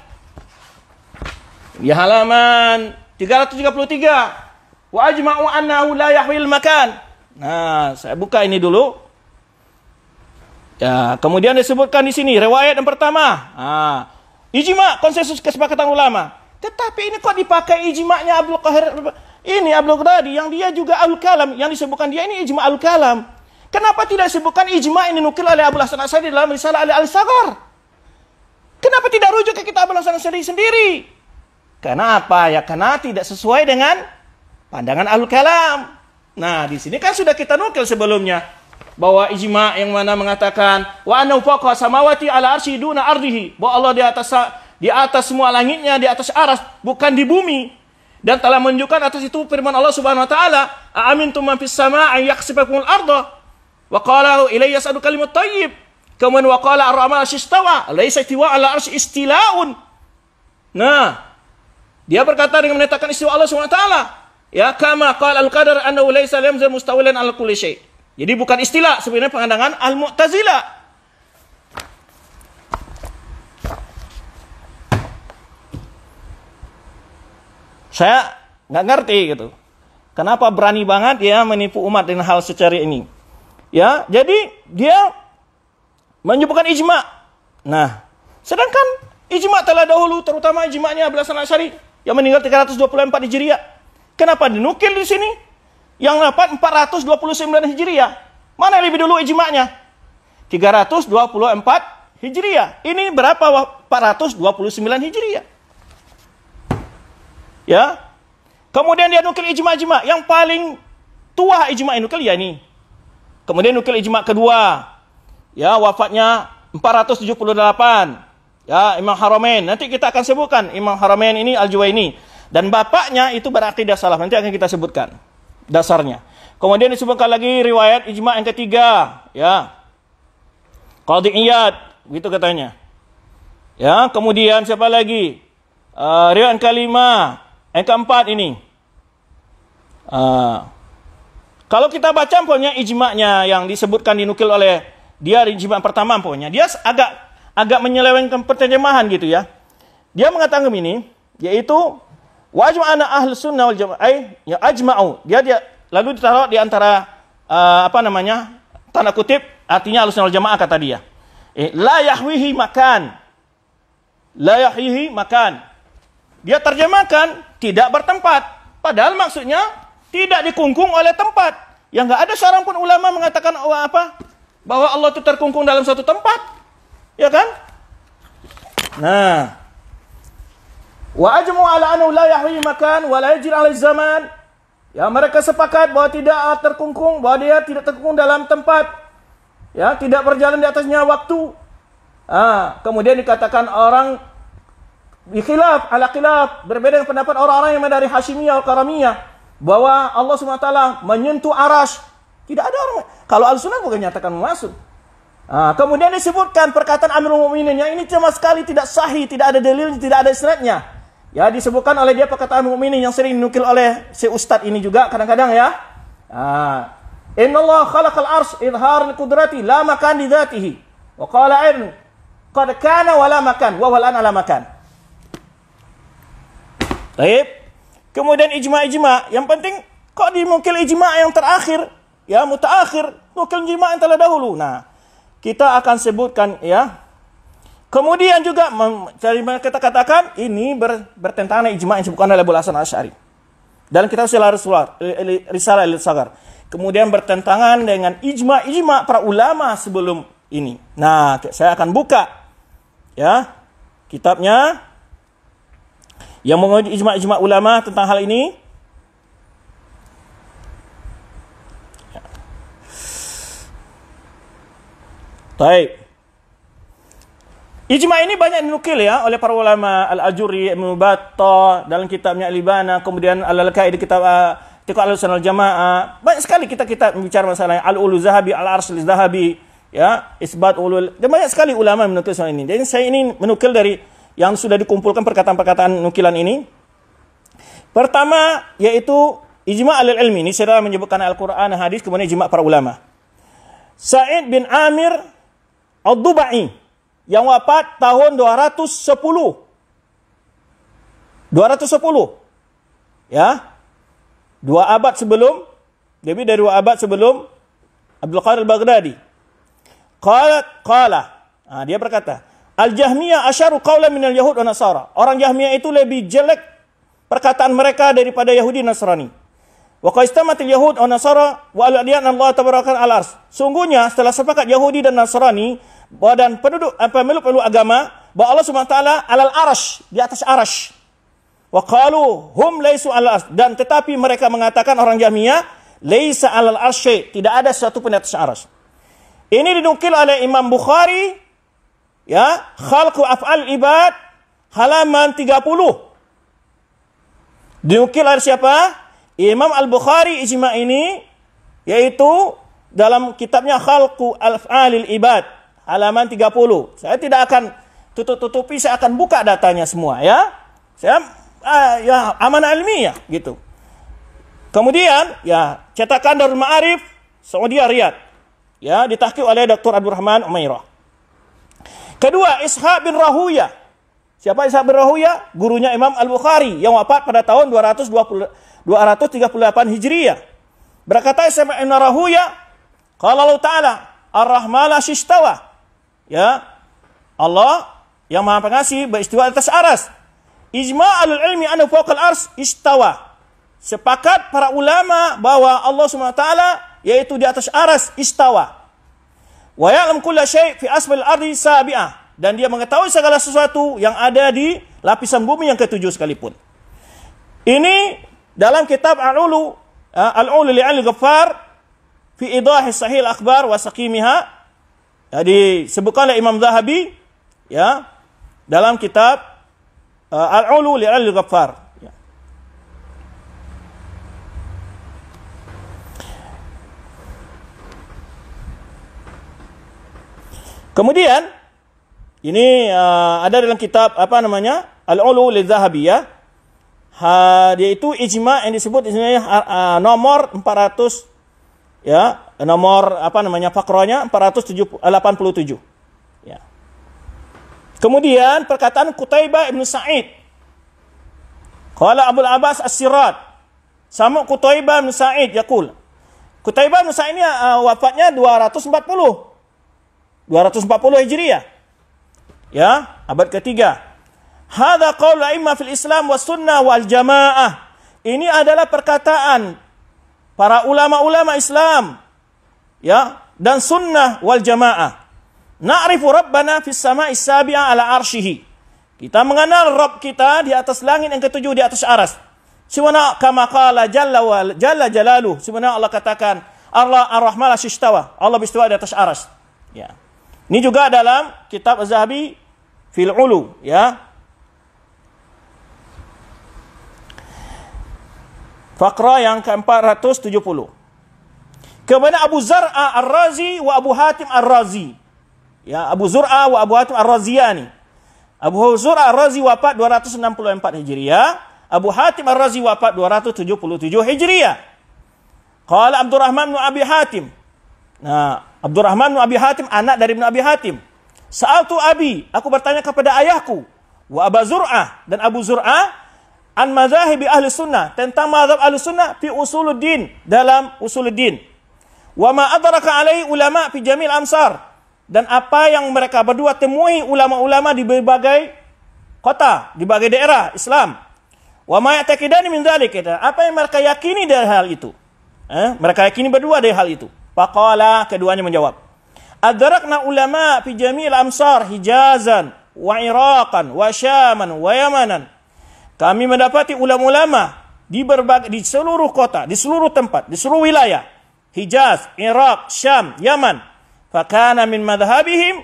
333. Wa ajma'u annahu la yahwil makan. Nah, saya buka ini dulu. Ya, kemudian disebutkan di sini riwayat yang pertama. Ijma, konsensus kesepakatan ulama. Tetapi ini kok dipakai ijma'nya Abdul Qahir ini Abdul Ghadi yang dia juga al-kalam, yang disebutkan dia ini ijma' al-kalam. Kenapa tidak disebutkan ijma' ini nukil oleh Abu Hasan Asy'ari dalam risalah Al-Saghar? Kenapa tidak rujuk ke kitab Abu Hasan Asy'ari sendiri? Kenapa? Ya karena tidak sesuai dengan pandangan al-kalam. Nah, di sini kan sudah kita nukil sebelumnya bahwa ijma' yang mana mengatakan wa annahu fawqa samawati ala arsy duna ardihi, bahwa Allah di atas semua langitnya, di atas aras, bukan di bumi. Dan telah menunjukkan atas itu firman Allah Subhanahu wa taala, "Aamintum man fis samaa'i yakhsifakumul arda wa qala ilayya yas'adu kalimut thayyib." Kemudian wa qala ar-rahmanu 'arsy istawa, laisa istiwa 'ala arsy istila'un. Nah, dia berkata dengan menyatakan istiwa Allah Subhanahu wa taala, ya kama qala al-qadar annahu laisa yamzal mustawilan 'ala kulli syai'. Jadi bukan istilah, sebenarnya pandangan al-Mu'tazilah. Saya nggak ngerti gitu. Kenapa berani banget ya menipu umat dengan hal secara ini? Ya, jadi dia menyebutkan ijma. Nah, sedangkan ijma telah dahulu, terutama ijma'nya Abu Hasan Asy'ari yang meninggal 324 Hijriah. Kenapa dinukil di sini? Yang dapat 429 Hijriah. Mana yang lebih dulu ijma'nya? 324 Hijriah. Ini berapa? 429 Hijriah. Ya. Kemudian dia nukil ijma'. Yang paling tua ijma' nukil ya ini. Kemudian nukil ijma' kedua. Ya, wafatnya 478. Ya, Imam Haramain. Nanti kita akan sebutkan Imam Haramain ini Al-Juwaini. Dan bapaknya itu berakidah salaf. Nanti akan kita sebutkan dasarnya. Kemudian disebutkan lagi riwayat ijma' yang ketiga. Ya. Qadhi Iyad. Begitu katanya. Ya, kemudian siapa lagi? Riwayat kelima. Yang keempat ini. Kalau kita baca pokoknya ijma'nya yang disebutkan dinukil oleh dia ijma' pertama pokoknya. Dia agak menyelewengkan perterjemahan gitu ya. Dia mengatakan begini, yaitu wajma'ana ahlus sunnah wal jamaah ya ajma'u. Dia lalu ditaruh di antara tanda kutip artinya ahlus sunnah wal jamaah kata dia. La yahwihi makan. La yahwihi makan. Dia terjemahkan tidak bertempat. Padahal maksudnya tidak dikungkung oleh tempat. Yang enggak ada seorang pun ulama mengatakan bahwa Allah itu terkungkung dalam suatu tempat. Ya kan? Nah, wa ajmu ala annahu la yahwi makan wa la yajri ala zaman. Ya, mereka sepakat bahwa tidak terkungkung, bahwa dia tidak terkungkung dalam tempat. Ya, tidak berjalan di atasnya waktu. Kemudian dikatakan orang khilaf ala khilaf, berbeda dengan pendapat orang-orang yang dari Hashimiyah atau Karamiyah bahwa Allah SWT menyentuh arasy. Tidak ada orang. Kalau Al-Sunnah bukan nyatakan masuk. Kemudian disebutkan perkataan Amirul Mukminin yang ini sama sekali tidak sahih, tidak ada dalilnya, tidak ada isnadnya. Ya, disebutkan oleh dia perkataan Amirul Mukminin yang sering dinukil oleh si ustaz ini juga kadang-kadang ya. Innallaha khalaqal arsy idharan qudrati la makan li dzatihi. Wa qala in qad kana wa la makan wa wal an ala makan. Baik. Kemudian ijma'. Yang penting kok dimukil ijma' yang terakhir, ya mutaakhir, nukil ijma' yang telah dahulu. Nah, kita akan sebutkan ya. Kemudian juga kita katakan ini bertentangan ijma' yang disebutkan oleh Abu Hasan Asy'ari. Dalam kitab Risalah Al-Saghar. kemudian bertentangan dengan ijma' para ulama sebelum ini. Nah, saya akan buka ya kitabnya yang menguji ijma' ulama tentang hal ini. Baik. Ijma' ini banyak dinukil ya oleh para ulama, Al-Ajuri, Ibnu Battah dalam kitabnya Al-Ibana, kemudian Al-Al-Qaid di kitab I'tiqad Ahlussunnah wal Jamaah. Banyak sekali kita bicara masalah Al-Ulu Zahabi, Al-Arsh Zahabi, ya, Isbat Ulul. Dan banyak sekali ulama menukil soal ini. Jadi saya ini menukil dari yang sudah dikumpulkan perkataan-perkataan nukilan ini. Pertama yaitu ijma' al-ilmi. Ini saya menyebutkan Al-Qur'an, hadis, kemudian ijma' para ulama. Sa'id bin Amir Ad-Dubai yang wafat tahun 210. Ya. 2 abad sebelum, lebih dari 2 abad sebelum Abdul Qadir al-Baghdadi. Qala. Dia berkata, Al-Jahmiyah asyaru qawlan minal Yahud wa Nasara. Orang Jahmiyah itu lebih jelek perkataan mereka daripada Yahudi Nasrani. Wa qaistamatil Yahud wa Nasara wa al-adiyan Allah tabaraka al-ars. Sungguhnya setelah sepakat Yahudi dan Nasrani dan penduduk peluk agama bahwa Allah Subhanahu wa taala alal arash, di atas arash. Wa qalu hum laisu alal arash, dan tetapi mereka mengatakan orang Jahmiyah laisa alal arash, tidak ada sesuatu pun di atas arash. Ini dinukil oleh Imam Bukhari ya, Khalqu Af'al Ibad halaman 30. Dinukil oleh siapa? Imam Al-Bukhari ijma' ini yaitu dalam kitabnya Khalqu Af'alil Ibad halaman 30. Saya tidak akan tutup-tutupi, saya akan buka datanya semua ya. Saya ya amanah ilmiah gitu. Kemudian ya cetakan Darul Ma'arif Saudi Riyadh ya, ditahqiq oleh Dr. Abdurrahman Umairah. Kedua, Ishaq bin Rahuya. Siapa Ishaq bin Rahuya? Gurunya Imam Al-Bukhari yang wafat pada tahun 238 Hijriah. Berkata Ishaq bin Rahuya, qala Allah Ta'ala Ar-Rahman ashistawa. Ya, Allah yang Maha Pengasih beristiwa atas aras. Ijma' al-ilmi anna fawqal ars istawa. Sepakat para ulama bahwa Allah Subhanahu wa taala yaitu di atas aras istawa. Wa ya'lam kulla syai' fi asfal ardi sabi'ah, dan dia mengetahui segala sesuatu yang ada di lapisan bumi yang ketujuh sekalipun. Ini dalam kitab Al-Ulu li'al-Ghaffar fi idahi sahih al-akhbar wa saqimiha. Jadi disebutkan oleh Imam Zahabi ya dalam kitab Al-Ulu li'al-Ghaffar. Ya. Kemudian ini ada dalam kitab Al-Ulu li'al-Zahabi ya. Yaitu ijma' yang disebut nomor 400 ya, nomor fakranya 487 ya. Kemudian perkataan Qutaibah Ibn Sa'id, qala Abul Abbas As-Sirad sama Qutaibah Ibn Sa'id yaqul. Qutaibah Ibn Sa'id ini wafatnya 240 Hijriah ya, abad ketiga. Hadza qaul a'imma fil Islam was sunnah wal jamaah. Ini adalah perkataan para ulama-ulama Islam ya dan sunnah wal jamaah. Na'rifu rabbana fis sama'is sabi'ah ala arsyihi. Kita mengenal Rabb kita di atas langit yang ketujuh, di atas aras. Subhana kama qala jalla jalaluh. Subhana Allah katakan Allah Ar-Rahman ashistawa. Allah beristiwa di atas aras. Ya. Ini juga dalam kitab Az-Zahabi fil Ulu ya. Faqra yang ke-470. Kemudian Abu Zur'a Ar-Razi wa Abu Hatim Ar-Razi. Ya, Abu Zur'a wa Abu Hatim Ar-Raziyani. Abu Zur'a Ar-Razi wafat 264 Hijriah, Abu Hatim Ar-Razi wafat 277 Hijriah. Qala Abdurrahman bin Abi Hatim. Nah, Abdurrahman bin Abi Hatim anak dari Ibn Abi Hatim. Sa'altu Abi, aku bertanya kepada ayahku, wa Abu Zur'ah dan Abu Zur'ah an madzahibi ahli sunnah, tentang mazhab ahli sunnah fi usuluddin, dalam usuluddin. Wa ma adraka alaihi ulama fi jamil amsar, dan apa yang mereka berdua temui ulama-ulama di berbagai kota, di berbagai daerah Islam. Wa ma ya'taqidani min dzalik, apa yang mereka yakini dari hal itu. Mereka yakini berdua dari hal itu. Faqala, keduanya menjawab, adrakna ulama fi jami'il amsar Hijazan wa Iraqan wa Syaman wa Yamanan. Kami mendapati ulama-ulama di seluruh kota, di seluruh tempat, di seluruh wilayah, Hijaz, Iraq, Syam, Yaman. Fakana min madhabihim,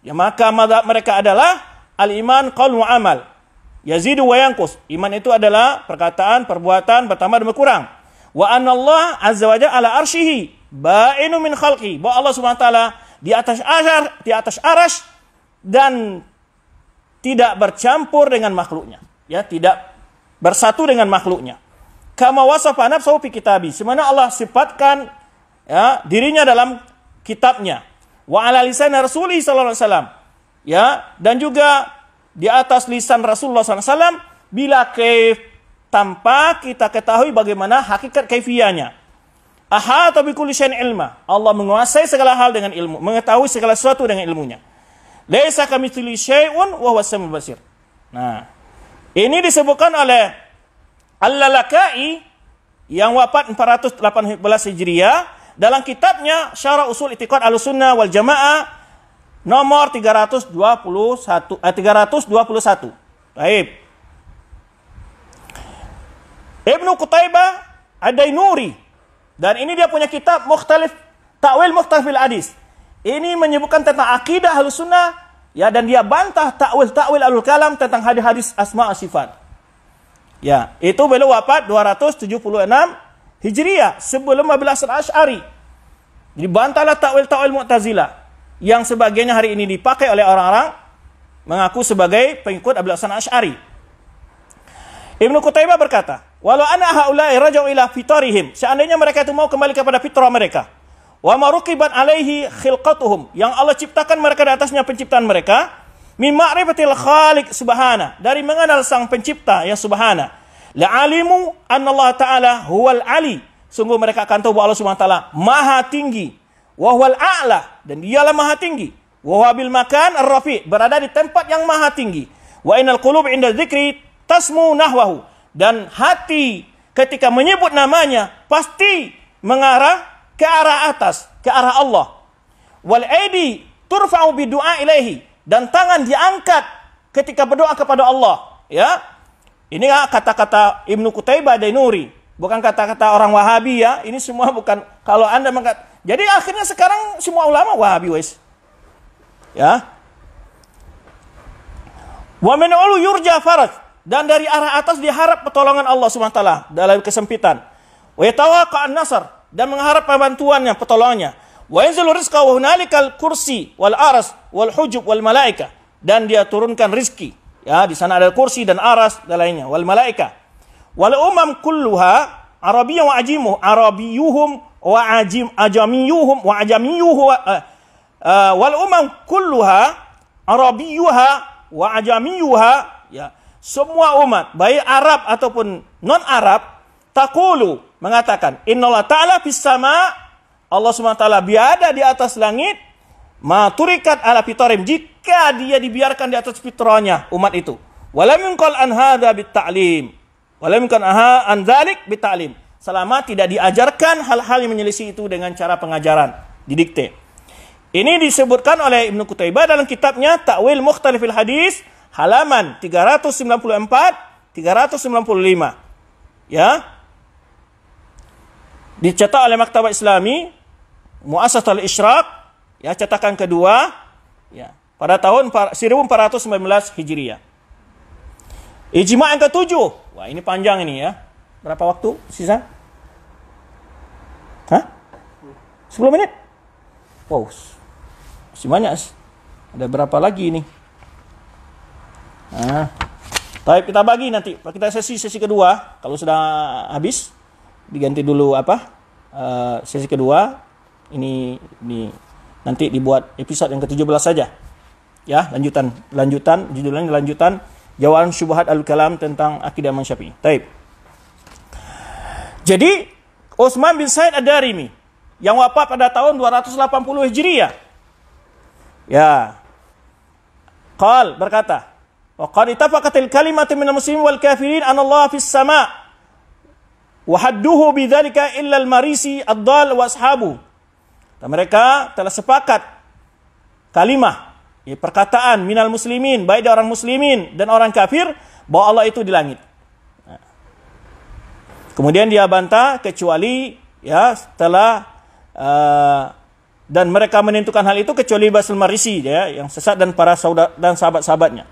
ya maka madhab mereka adalah al-iman qaul wa amal, yazidu wa yanqus. Iman itu adalah perkataan, perbuatan, bertambah dan berkurang. Wa anna Allah azza wa jalla ala arsyihi ba'inu min khalqi, bahwa Allah Subhanahu wa taala di atas arsy dan tidak bercampur dengan makhluknya, ya, tidak bersatu dengan makhluknya. Kama wasafa nafsahu fi kitabi, semana Allah sifatkan, ya, dirinya dalam kitabnya. Wa ala lisan Rasulih sallallahu alaihi wasallam, ya, dan juga di atas lisan Rasulullah sallallahu alaihi wasallam, bila kaif, tanpa kita ketahui bagaimana hakikat kaifiyahnya. Ahata bi kulli syai'in ilma, Allah menguasai segala hal dengan ilmu, mengetahui segala sesuatu dengan ilmunya. Laisa kamitslihi syai'un wa huwas samiul basir. Nah, ini disebutkan oleh Al-Lalaka'i yang wafat 418 Hijriah dalam kitabnya Syarah Usul I'tiqad Ahlussunnah wal Jamaah nomor 321. Baik. Ibnu Qutaibah Ad-Dainuri, dan ini dia punya kitab Ta'wil Mukhtalifil Hadis. Ini menyebutkan tentang akidah Ahlussunnah, ya, dan dia bantah ta'wil Ahlul Kalam tentang hadis-hadis asma wa sifat. Ya, itu beliau wafat 276 Hijriah sebelum Abil Hasan Asy'ari. Jadi bantahlah ta'wil Mu'tazilah yang sebagiannya hari ini dipakai oleh orang-orang mengaku sebagai pengikut Abil Hasan Asy'ari. Ibnu Qutaibah berkata, walau anna haula'i raja'u ila fitarihim, seandainya mereka itu mau kembali kepada fitrah mereka, wa maruqibat alaihi khilqatuhum, yang Allah ciptakan mereka di atasnya penciptaan mereka, min ma'rifatil khaliq subhana, dari mengenal sang pencipta yang subhana, la'alimu anna Allah ta'ala huwal ali, sungguh mereka akan tahu bahwa Allah Subhanahu wa taala maha tinggi, wa huwal a'la, dan dialah maha tinggi, wa huwa bil makan ar-rafi, berada di tempat yang maha tinggi, wa innal qulub 'inda dzikri tasmu nahwahu, dan hati ketika menyebut namanya pasti mengarah ke arah atas, ke arah Allah. Wal aidi turfa'u bidu'a ilaihi, dan tangan diangkat ketika berdoa kepada Allah, ya. Ini kata-kata Ibnu Qutaibah Dainuri, bukan kata-kata orang Wahabi, ya. Ini semua bukan, kalau Anda mengatakan. Jadi akhirnya sekarang semua ulama Wahabi, wes. Ya. Wa min ulu yurja faraj, dan dari arah atas diharap pertolongan Allah Subhanahu wa taala dalam kesempitan. Wa yatawaqa an-nasr, dan mengharap bantuannya, pertolongannya. Wa yanzilu rizqa wa hunalikal kursi wal aras wal hujub wal malaika, dan dia turunkan rizki, ya, di sana ada kursi dan aras dan lainnya, wal malaika. Wal umam kulluha arabiyyun wa ajimuh, arabiyuhum wa ajamiyuhum wa ajamiyuhu, wal umam kulluha arabiyyuha wa ajamiyuha, ya, semua umat baik Arab ataupun non Arab, taqulu, mengatakan, innallaha ta'ala fis sama, Allah Subhanahu wa taala berada di atas langit, ma turikat ala fitarim, jika dia dibiarkan di atas fitrahnya umat itu. Walam yunqal an hadza bit ta'lim, walam yunqal an dzalik bit ta'lim, selama tidak diajarkan hal-hal yang menyelisih itu dengan cara pengajaran, didikte. Ini disebutkan oleh Ibnu Qutaibah dalam kitabnya Ta'wil Mukhtalifil Hadis halaman 394 395, ya. Dicetak oleh Maktabah Islami Muassasatul Isyraq, ya, cetakan kedua, ya, pada tahun 1419 Hijriah. Ijma' yang ke-7. Wah, ini panjang ini, ya. Berapa waktu sisa? Hah? 10 menit? Wow. Masih banyak. Ada berapa lagi ini? Nah, baik, kita bagi nanti. Kita sesi kedua. Kalau sudah habis, diganti dulu sesi kedua. Ini nanti dibuat episode yang ke-17 saja. Ya, lanjutan judulnya lanjutan jawaban syubhat al-kalam tentang akidah Imam Syafi'i. Baik. Jadi Utsman bin Said Ad-Darimi yang wafat pada tahun 280 Hijriah. Ya. Qal, berkata, wa qad ittafaqatil kalimatu minal muslimin wal kafirin an Allah fis sama'. wa hadduhu bidzalika illa al-marisi ad-dal wa ashabu. Dan mereka telah sepakat kalimah, perkataan minal muslimin, baik dari orang muslimin dan orang kafir, bahwa Allah itu di langit. Kemudian dia bantah kecuali setelah dan mereka menentukan hal itu kecuali Basul Marisi yang sesat dan para saudara dan sahabat-sahabatnya.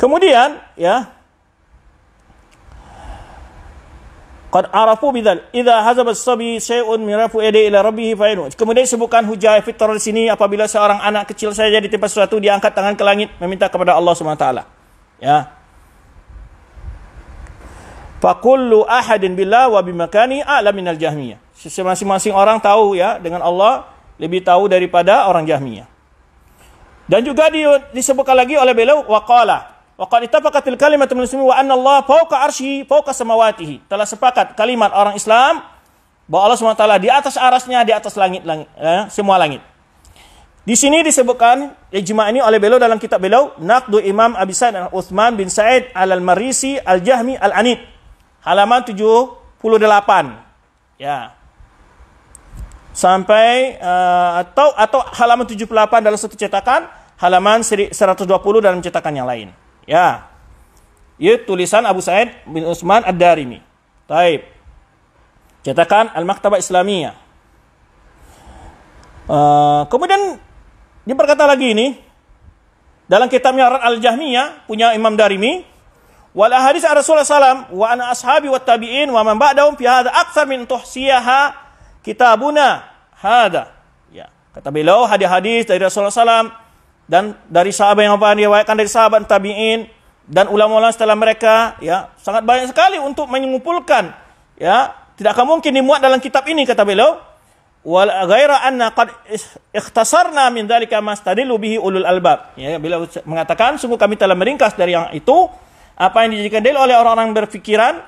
Kemudian qad arafu bidzal idza hazaba as-sabi syai'un min rafu yadi ila rabbih fa'inu. Kemudian disebutkan hujah fitrah di sini, apabila seorang anak kecil saja di tempat sesuatu, dia angkat tangan ke langit meminta kepada Allah Subhanahu wa taala. Fa kullu ahadin billah wa bimakani a'lam minal Jahmiyah. Masing-masing orang tahu dengan Allah lebih tahu daripada orang Jahmiyah. Dan juga disebutkan lagi oleh beliau waqala wa qad ittafaqatil kalimatu min muslimin wa anna Allah fawqa arsyihi fawqa samawatihi. Telah sepakat kalimat orang Islam bahwa Allah SWT di atas arasnya, di atas langit-langit, semua langit. Di sini disebutkan ijma' ini oleh beliau dalam kitab beliau Naqdu Imam Abi Sa'id Utsman bin Sa'id al-Marisi al-Jahmi al-Anid, halaman 78. Sampai atau halaman 78 dalam satu cetakan, halaman 120 dalam cetakan yang lain. Itu tulisan Abu Sa'id bin Utsman ad-Darimi. Taib. Cetakan Al-Maktabah Islamiyah. Kemudian dia berkata lagi ini dalam kitabnya Rad al-Jahmiyah punya Imam Darimi, wal ahadits Rasulullah sallam wa ana ashabi wat tabi'in wa man ba'dahum fi hadza aktsar min tuhsiyaha kitabuna hada. Kata beliau hadis-hadis dari Rasulullah sallam dan dari sahabat yang diriwayatkan dari sahabat tabi'in dan ulama-ulama setelah mereka sangat banyak sekali untuk mengumpulkan tidak akan mungkin dimuat dalam kitab ini, kata beliau. Wal ghaira anna qad ikhtasarna min dzalika mastadillu bihi ulul albab. Beliau mengatakan sungguh kami telah meringkas dari yang itu apa yang dijadikan dalil oleh orang-orang berfikiran,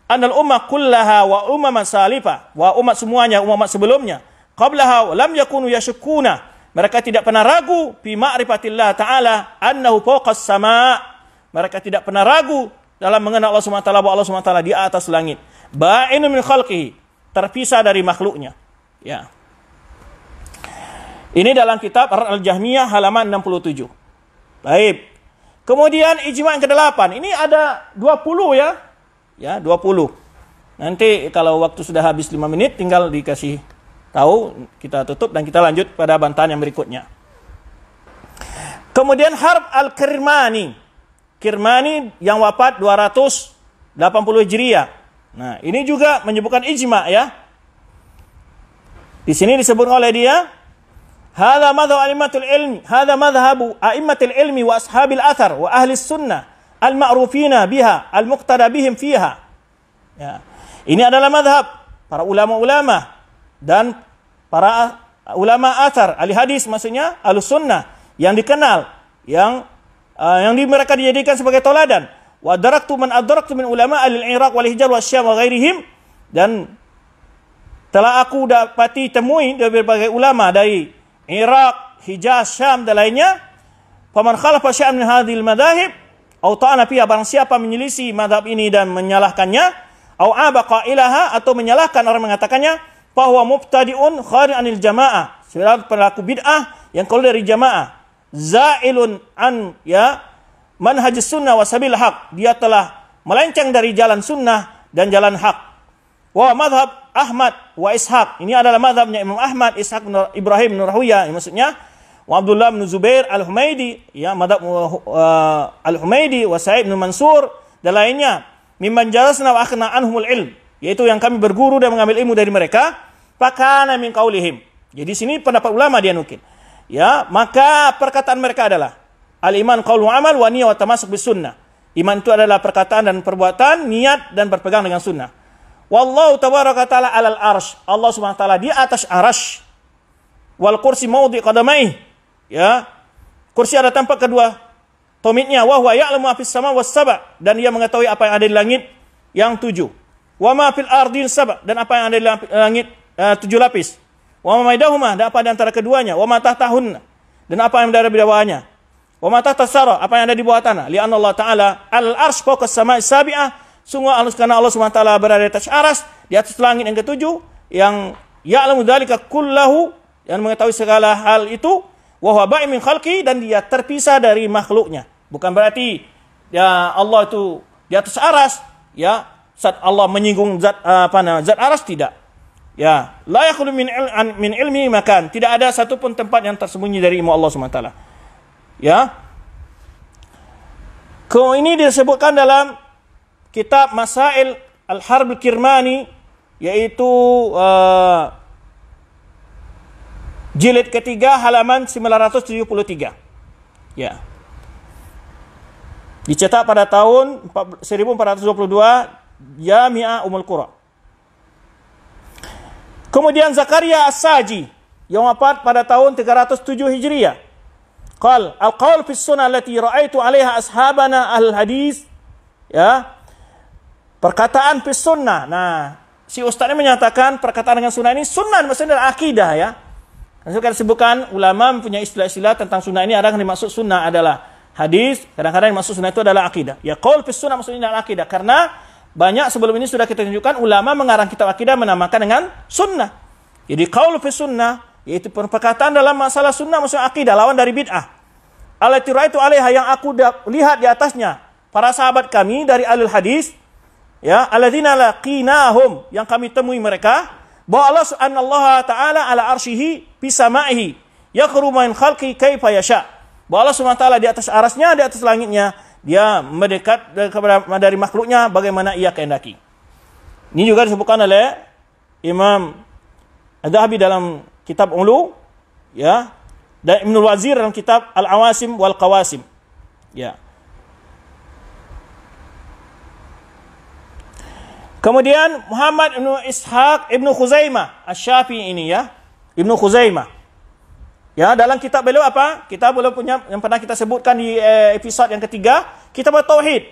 annal ummah kullaha wa umman salifah, wa umat semuanya, umat sebelumnya, qablaha lam yakunu yashkuna, mereka tidak pernah ragu fi ma'rifatillah ta'ala annahu fawqas sama', mereka tidak pernah ragu dalam mengenal Allah Subhanahu wa taala, bahwa Allah Subhanahu wa taala di atas langit, ba'inun min khalqihi, terpisah dari makhluknya. Ini dalam kitab Al-Jahmiyah halaman 67. Baik. Kemudian ijma' yang ke-8. Ini ada 20 20. Nanti kalau waktu sudah habis 5 menit tinggal dikasih tahu, kita tutup dan kita lanjut pada bantahan yang berikutnya. Kemudian Harb al-Kirmani. Kirmani yang wafat 280 Hijriah. Nah, ini juga menyebutkan ijma' Di sini disebut oleh dia, hadza madhhab a'immatul ilmi, hadza madhhabu a'immatul ilmi wa ashabil athar wa ahli sunnah al-ma'rufina biha al-muqtada bihim fiha. Ini adalah madhab para ulama-ulama dan para ulama athar, ahli hadis maksudnya, ahli sunnah yang dikenal, yang mereka dijadikan sebagai teladan. Wa daraktu man adraktu min ulama al-Iraq wal Hijaz wa Syam wa ghairihim, dan telah aku dapati temui dari berbagai ulama dari Irak, Hijaz, Syam dan lainnya. Faman khalafa syai'an min hadhil madahib aw ta'ana fiha, barang siapa menyelisih madhab ini dan menyalahkannya, aw abaqa ilaha, atau menyalahkan orang mengatakannya, fa huwa mubtadi'un kharij anil jamaah, sebagai pelaku bid'ah yang keluar dari jamaah, za'ilun an manhaj sunnah wa sabil haq, dia telah melenceng dari jalan sunnah dan jalan hak. Wa madhab Ahmad wa Ishaq, ini adalah madhabnya Imam Ahmad, Ishaq bin Ibrahim bin Rahuyah, maksudnya wa Abdullah bin Zubair al-Humaidi, madhab al-Humaidi wa Sa'id bin Mansur dan lainnya, mimman jalasna wa akhna anhumul ilm, yaitu yang kami berguru dan mengambil ilmu dari mereka, fakana min qaulihim. Jadi sini pendapat ulama dia nukil. Maka perkataan mereka adalah al-iman qaul wa amal wa niyyah wa tamasuk bis sunnah. Iman itu adalah perkataan dan perbuatan, niat dan berpegang dengan sunnah. Wallahu tabaraka ta'ala alal arsh, Allah Subhanahu wa taala di atas arasy. Wal kursi maudhi qadamaihi, kursi ada tempat kedua tomitnya. Wa huwa ya'lamu ma fis sama was saba, dan dia mengetahui apa yang ada di langit yang 7. Wa ma fil ardin saba, dan apa yang ada di langit 7 lapis. Wa ma maidahuma, dan apa di antara keduanya. Wa ma tahtahunna, dan apa yang berada di bawahnya. Wa ma tahtas sara, apa yang ada di bawah tanah. Li'anna Allah taala al arsh fawqa as-sama'i sabi'ah, Sungguh karena Allah SWT berada di atas aras, di atas langit yang ketujuh, yang ya'lamu dzalika kullahu, yang mengetahui segala hal itu, wa huwa ba'in min khalqi, dan dia terpisah dari makhluknya. Bukan berarti ya Allah itu di atas aras, ya, saat Allah menyinggung zat zat aras, tidak. Ya, la yakhlu min ilmi makan, tidak ada satupun tempat yang tersembunyi dari ilmu Allah SWT. Ya. Ini disebutkan dalam kitab Masail Al-Harb Al-Kirmani, yaitu jilid ketiga halaman 973. Ya. Dicetak pada tahun 1422, Jami'ah Ummul Qura. Kemudian Zakaria As-Saji yang wafat pada tahun 307 Hijriah. Qal al-qaul fi sunnah allati ra'aitu 'alaiha ashabana al-hadis. Ya. Perkataan fi sunnah. Nah, si ustaz ini menyatakan perkataan dengan sunnah ini sunnah maksudnya adalah akidah, ya. Kan disebutkan ulama punya istilah-istilah tentang sunnah ini, ada yang dimaksud sunnah adalah hadis, kadang-kadang yang maksud sunnah itu adalah akidah. Ya, qaul fi sunnah maksudnya adalah akidah, karena banyak sebelum ini sudah kita tunjukkan ulama mengarang kitab akidah menamakan dengan sunnah. Jadi qaul fi sunnah yaitu perkataan dalam masalah sunnah maksudnya akidah, lawan dari bid'ah. Allati ra'aitu 'alaiha, yang aku lihat di atasnya para sahabat kami dari ahlul hadis, ya, alladzina laqinahum, yang kami temui mereka, bahwa Allah Subhanahu taala ala arsyihi fi sama'ihi yakhru min khalqi kaifa yasha. Bahwa Allah Subhanahu taala di atas arasnya, di atas langitnya, dia mendekat kepada dari makhluknya bagaimana ia kehendaki. Ini juga disebutkan oleh Imam Adz-Dzahabi dalam kitab Ulu, ya, dan Ibnul Wazir dalam kitab Al-Awasim wal Qawasim. Ya. Kemudian Muhammad Ibnu Ishaq Ibnu Khuzaimah Asy-Syafi'i ini, ya, Ibnu Khuzaimah. Ya, dalam kitab beliau apa? Kita beliau punya yang pernah kita sebutkan di episode yang ketiga, kitab Tauhid.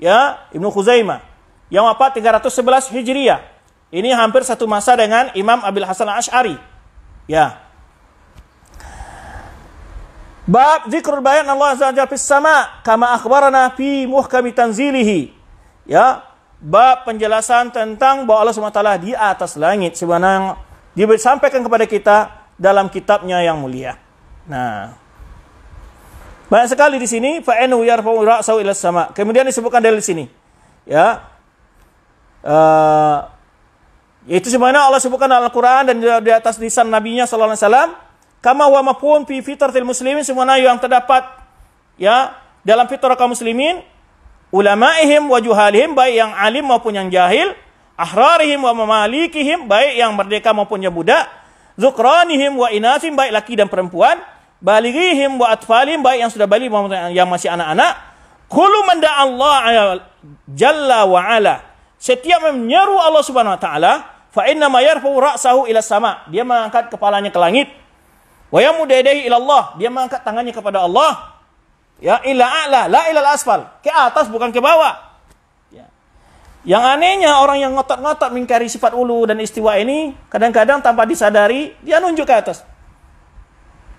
Ya, Ibnu Khuzaimah yang wafat 311 Hijriah. Ini hampir satu masa dengan Imam Abil Hasan Al-Asy'ari. Ya. Bab zikrul bayan Allah Azza wa Jalla fis sama kama akhbarana fi muhkami tanzilihi. Ya, bab penjelasan tentang bahwa Allah SWT di atas langit sebagaimana disampaikan kepada kita dalam kitabnya yang mulia. Nah, banyak sekali di sini fa'inu yarfa'u ra'sahu ila sama. Kemudian disebutkan dari sini, ya, yaitu sebagaimana Allah sebutkan dalam Al-Quran dan di atas lisan Nabi-Nya sallallahu alaihi wasallam, kama wa mafhum fi fitratil muslimin, sebagaimana yang terdapat, ya, dalam fitrah kaum muslimin, ulama'ihim wa juhalihim, baik yang alim maupun yang jahil, ahrarihim wa mamalikihim, baik yang merdeka maupun yang budak, dzukranihim wa inathim, baik laki dan perempuan, balighihim wa atfalihim, baik yang sudah balik maupun yang masih anak-anak, kullu man da'a Allah jalla wa ala, setiap menyeru Allah Subhanahu wa taala, fa inna ma yarfa'u ra'sahu ila sama, dia mengangkat kepalanya ke langit, wa yamudu yadayhi ila Allah, dia mengangkat tangannya kepada Allah, ya, ila a'la la ila al-asfal, ke atas bukan ke bawah. Yang anehnya orang yang ngotot-ngotot mengingkari sifat ulu dan istiwa ini, kadang-kadang tanpa disadari dia nunjuk ke atas.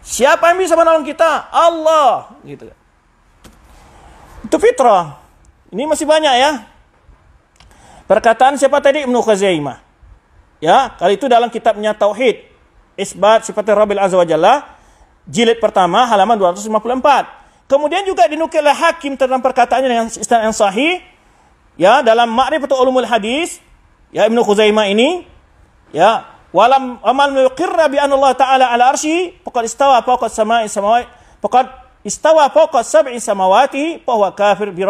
Siapa yang bisa menolong kita? Allah, gitu. Itu fitrah. Ini masih banyak, ya. Perkataan siapa tadi? Ibnu Khuzaimah. Ya, kali itu dalam kitabnya Tauhid, Isbat Sifat Rabbil Azza wa Jalla, jilid pertama halaman 254. Kemudian juga dinukil oleh Hakim tentang perkataannya dengan isnad yang sahih, ya, dalam Ma'rifatul Ulumul Hadis, ya, Ibnu Khuzaimah ini, ya, walam amal yuqirra bi anna Allah taala ala arsyihi faqad istawa fawqa sab'i samawati fa huwa kafir bi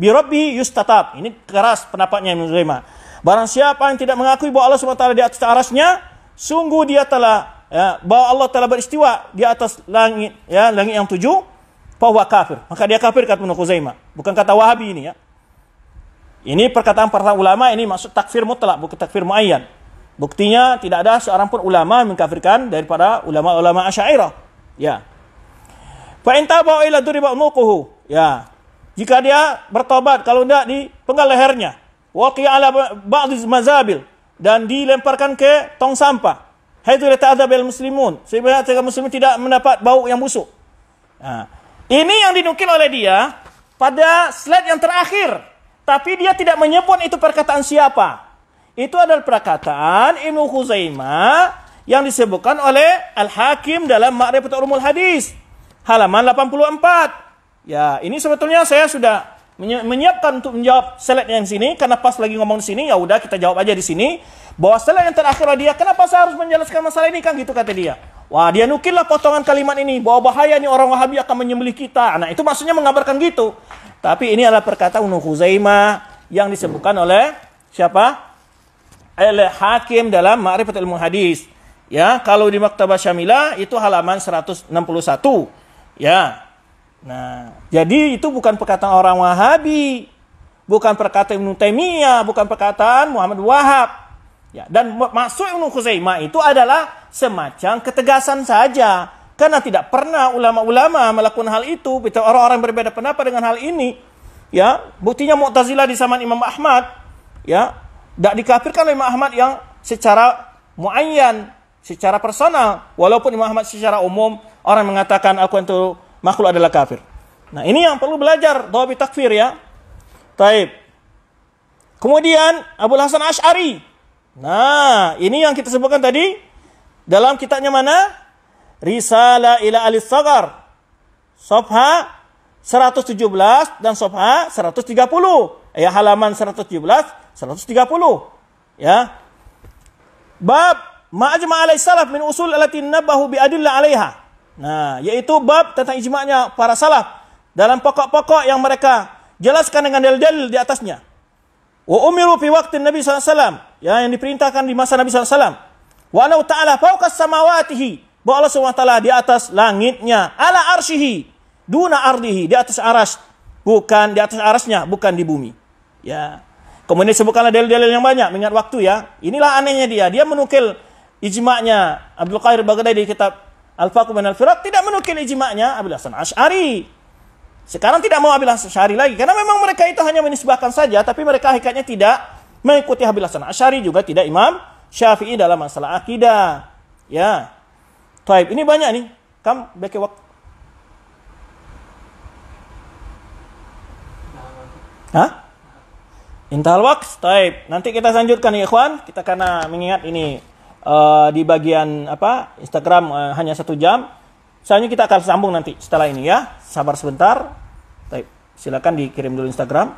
rabbi yustatab. Ini keras pendapatnya Ibnu Khuzaimah. Barang siapa yang tidak mengakui bahwa Allah SWT di atas arasnya, sungguh dia telah, ya, bahwa Allah telah beristiwa di atas langit, ya, langit yang 7, fa huwa kafir. Maka dia kafir, kata Ibnu Khuzaimah. Bukan kata Wahabi ini, ya. Ini perkataan para ulama, ini maksud takfir mutlak, bukan takfir muayyan. Buktinya tidak ada seorang pun ulama mengkafirkan daripada ulama-ulama Asy'ariyah. Ya. Fa in taba ila duriba unuquhu. Ya. Jika dia bertobat, kalau tidak dipenggal lehernya. Waqi'a ala ba'd mazabil, dan dilemparkan ke tong sampah. Haitsu la ta'dzabil muslimun. Sehingga muslimin tidak mendapat bau yang busuk. Nah, ini yang dinukil oleh dia pada slide yang terakhir. Tapi dia tidak menyebut itu perkataan siapa. Itu adalah perkataan Ibnu Khuzaimah yang disebutkan oleh Al-Hakim dalam Ma'rifatul Ulumul Hadis. Halaman 84. Ya, ini sebetulnya saya sudah menyiapkan untuk menjawab slide yang sini. Karena pas lagi ngomong di sini, ya udah kita jawab aja di sini. Bahwa slide yang terakhir dia, kenapa saya harus menjelaskan masalah ini kan gitu kata dia. Wah, dia nukillah potongan kalimat ini. Bahwa bahaya nih orang Wahabi akan menyembelih kita. Nah, itu maksudnya mengabarkan gitu. Tapi ini adalah perkataan Ibnu Khuzaimah yang disebutkan oleh siapa? Al-Hakim dalam Ma'rifatul Ulumul Hadis. Ya, kalau di Maktabah Syamilah itu halaman 161. Ya. Nah, jadi itu bukan perkataan orang Wahabi. Bukan perkataan Ibnu Taimiyah, bukan perkataan Muhammad Wahab. Ya, dan maksud Ibnu Khuzaimah itu adalah semacam ketegasan saja. Karena tidak pernah ulama-ulama melakukan hal itu. Orang-orang berbeda pendapat dengan hal ini. Ya, buktinya Mu'tazilah di zaman Imam Ahmad, ya, tidak dikafirkan oleh Imam Ahmad yang secara muayyan, secara personal. Walaupun Imam Ahmad secara umum orang mengatakan Al-Quran itu makhluk adalah kafir. Nah, ini yang perlu belajar dhawabit takfir ya. Taib. Kemudian Abul Hasan Asy'ari. Nah, ini yang kita sebutkan tadi dalam kitabnya mana? Risalah ila Alis Sagar, Safha 117 dan Safha 130. Ya, halaman 117, 130. Ya. Bab ma'ajma' alai salaf min usul allati nabahu bi adillah 'alaiha. Nah, yaitu bab tentang ijma'nya para salaf dalam pokok-pokok yang mereka jelaskan dengan dalil-dalil di atasnya. Wa umiru fi waqtin Nabi sallallahu alaihi wasallam, ya, yang diperintahkan di masa Nabi sallallahu alaihi wasallam. Wa anna ta'ala fawqa samawatihi, bahwa Allah SWT di atas langitnya, ala arsyihi, duna ardihi, di atas aras, bukan di atas arasnya, bukan di bumi. Ya. Kemudian disebutkanlah dalil-dalil yang banyak, mengingat waktu ya. Inilah anehnya dia menukil ijma'nya Abdul Qahir Baghdadi di kitab Al-Faqh min Al-Firaq, tidak menukil ijma'nya Abul Hasan Asy'ari. Sekarang tidak mau Abul Hasan Asy'ari lagi, karena memang mereka itu hanya menisbahkan saja, tapi mereka hakikatnya tidak mengikuti Abul Hasan Asy'ari, juga tidak Imam Syafi'i dalam masalah akidah. Ya. Taib, ini banyak nih. Kam beki waktu. Hah? Intahal waqt. Taib. Nanti kita lanjutkan ya ikhwan. Kita karena mengingat ini di bagian apa? Instagram hanya 1 jam. Selanjutnya kita akan sambung nanti setelah ini ya. Sabar sebentar. Taib. Silakan dikirim dulu Instagram.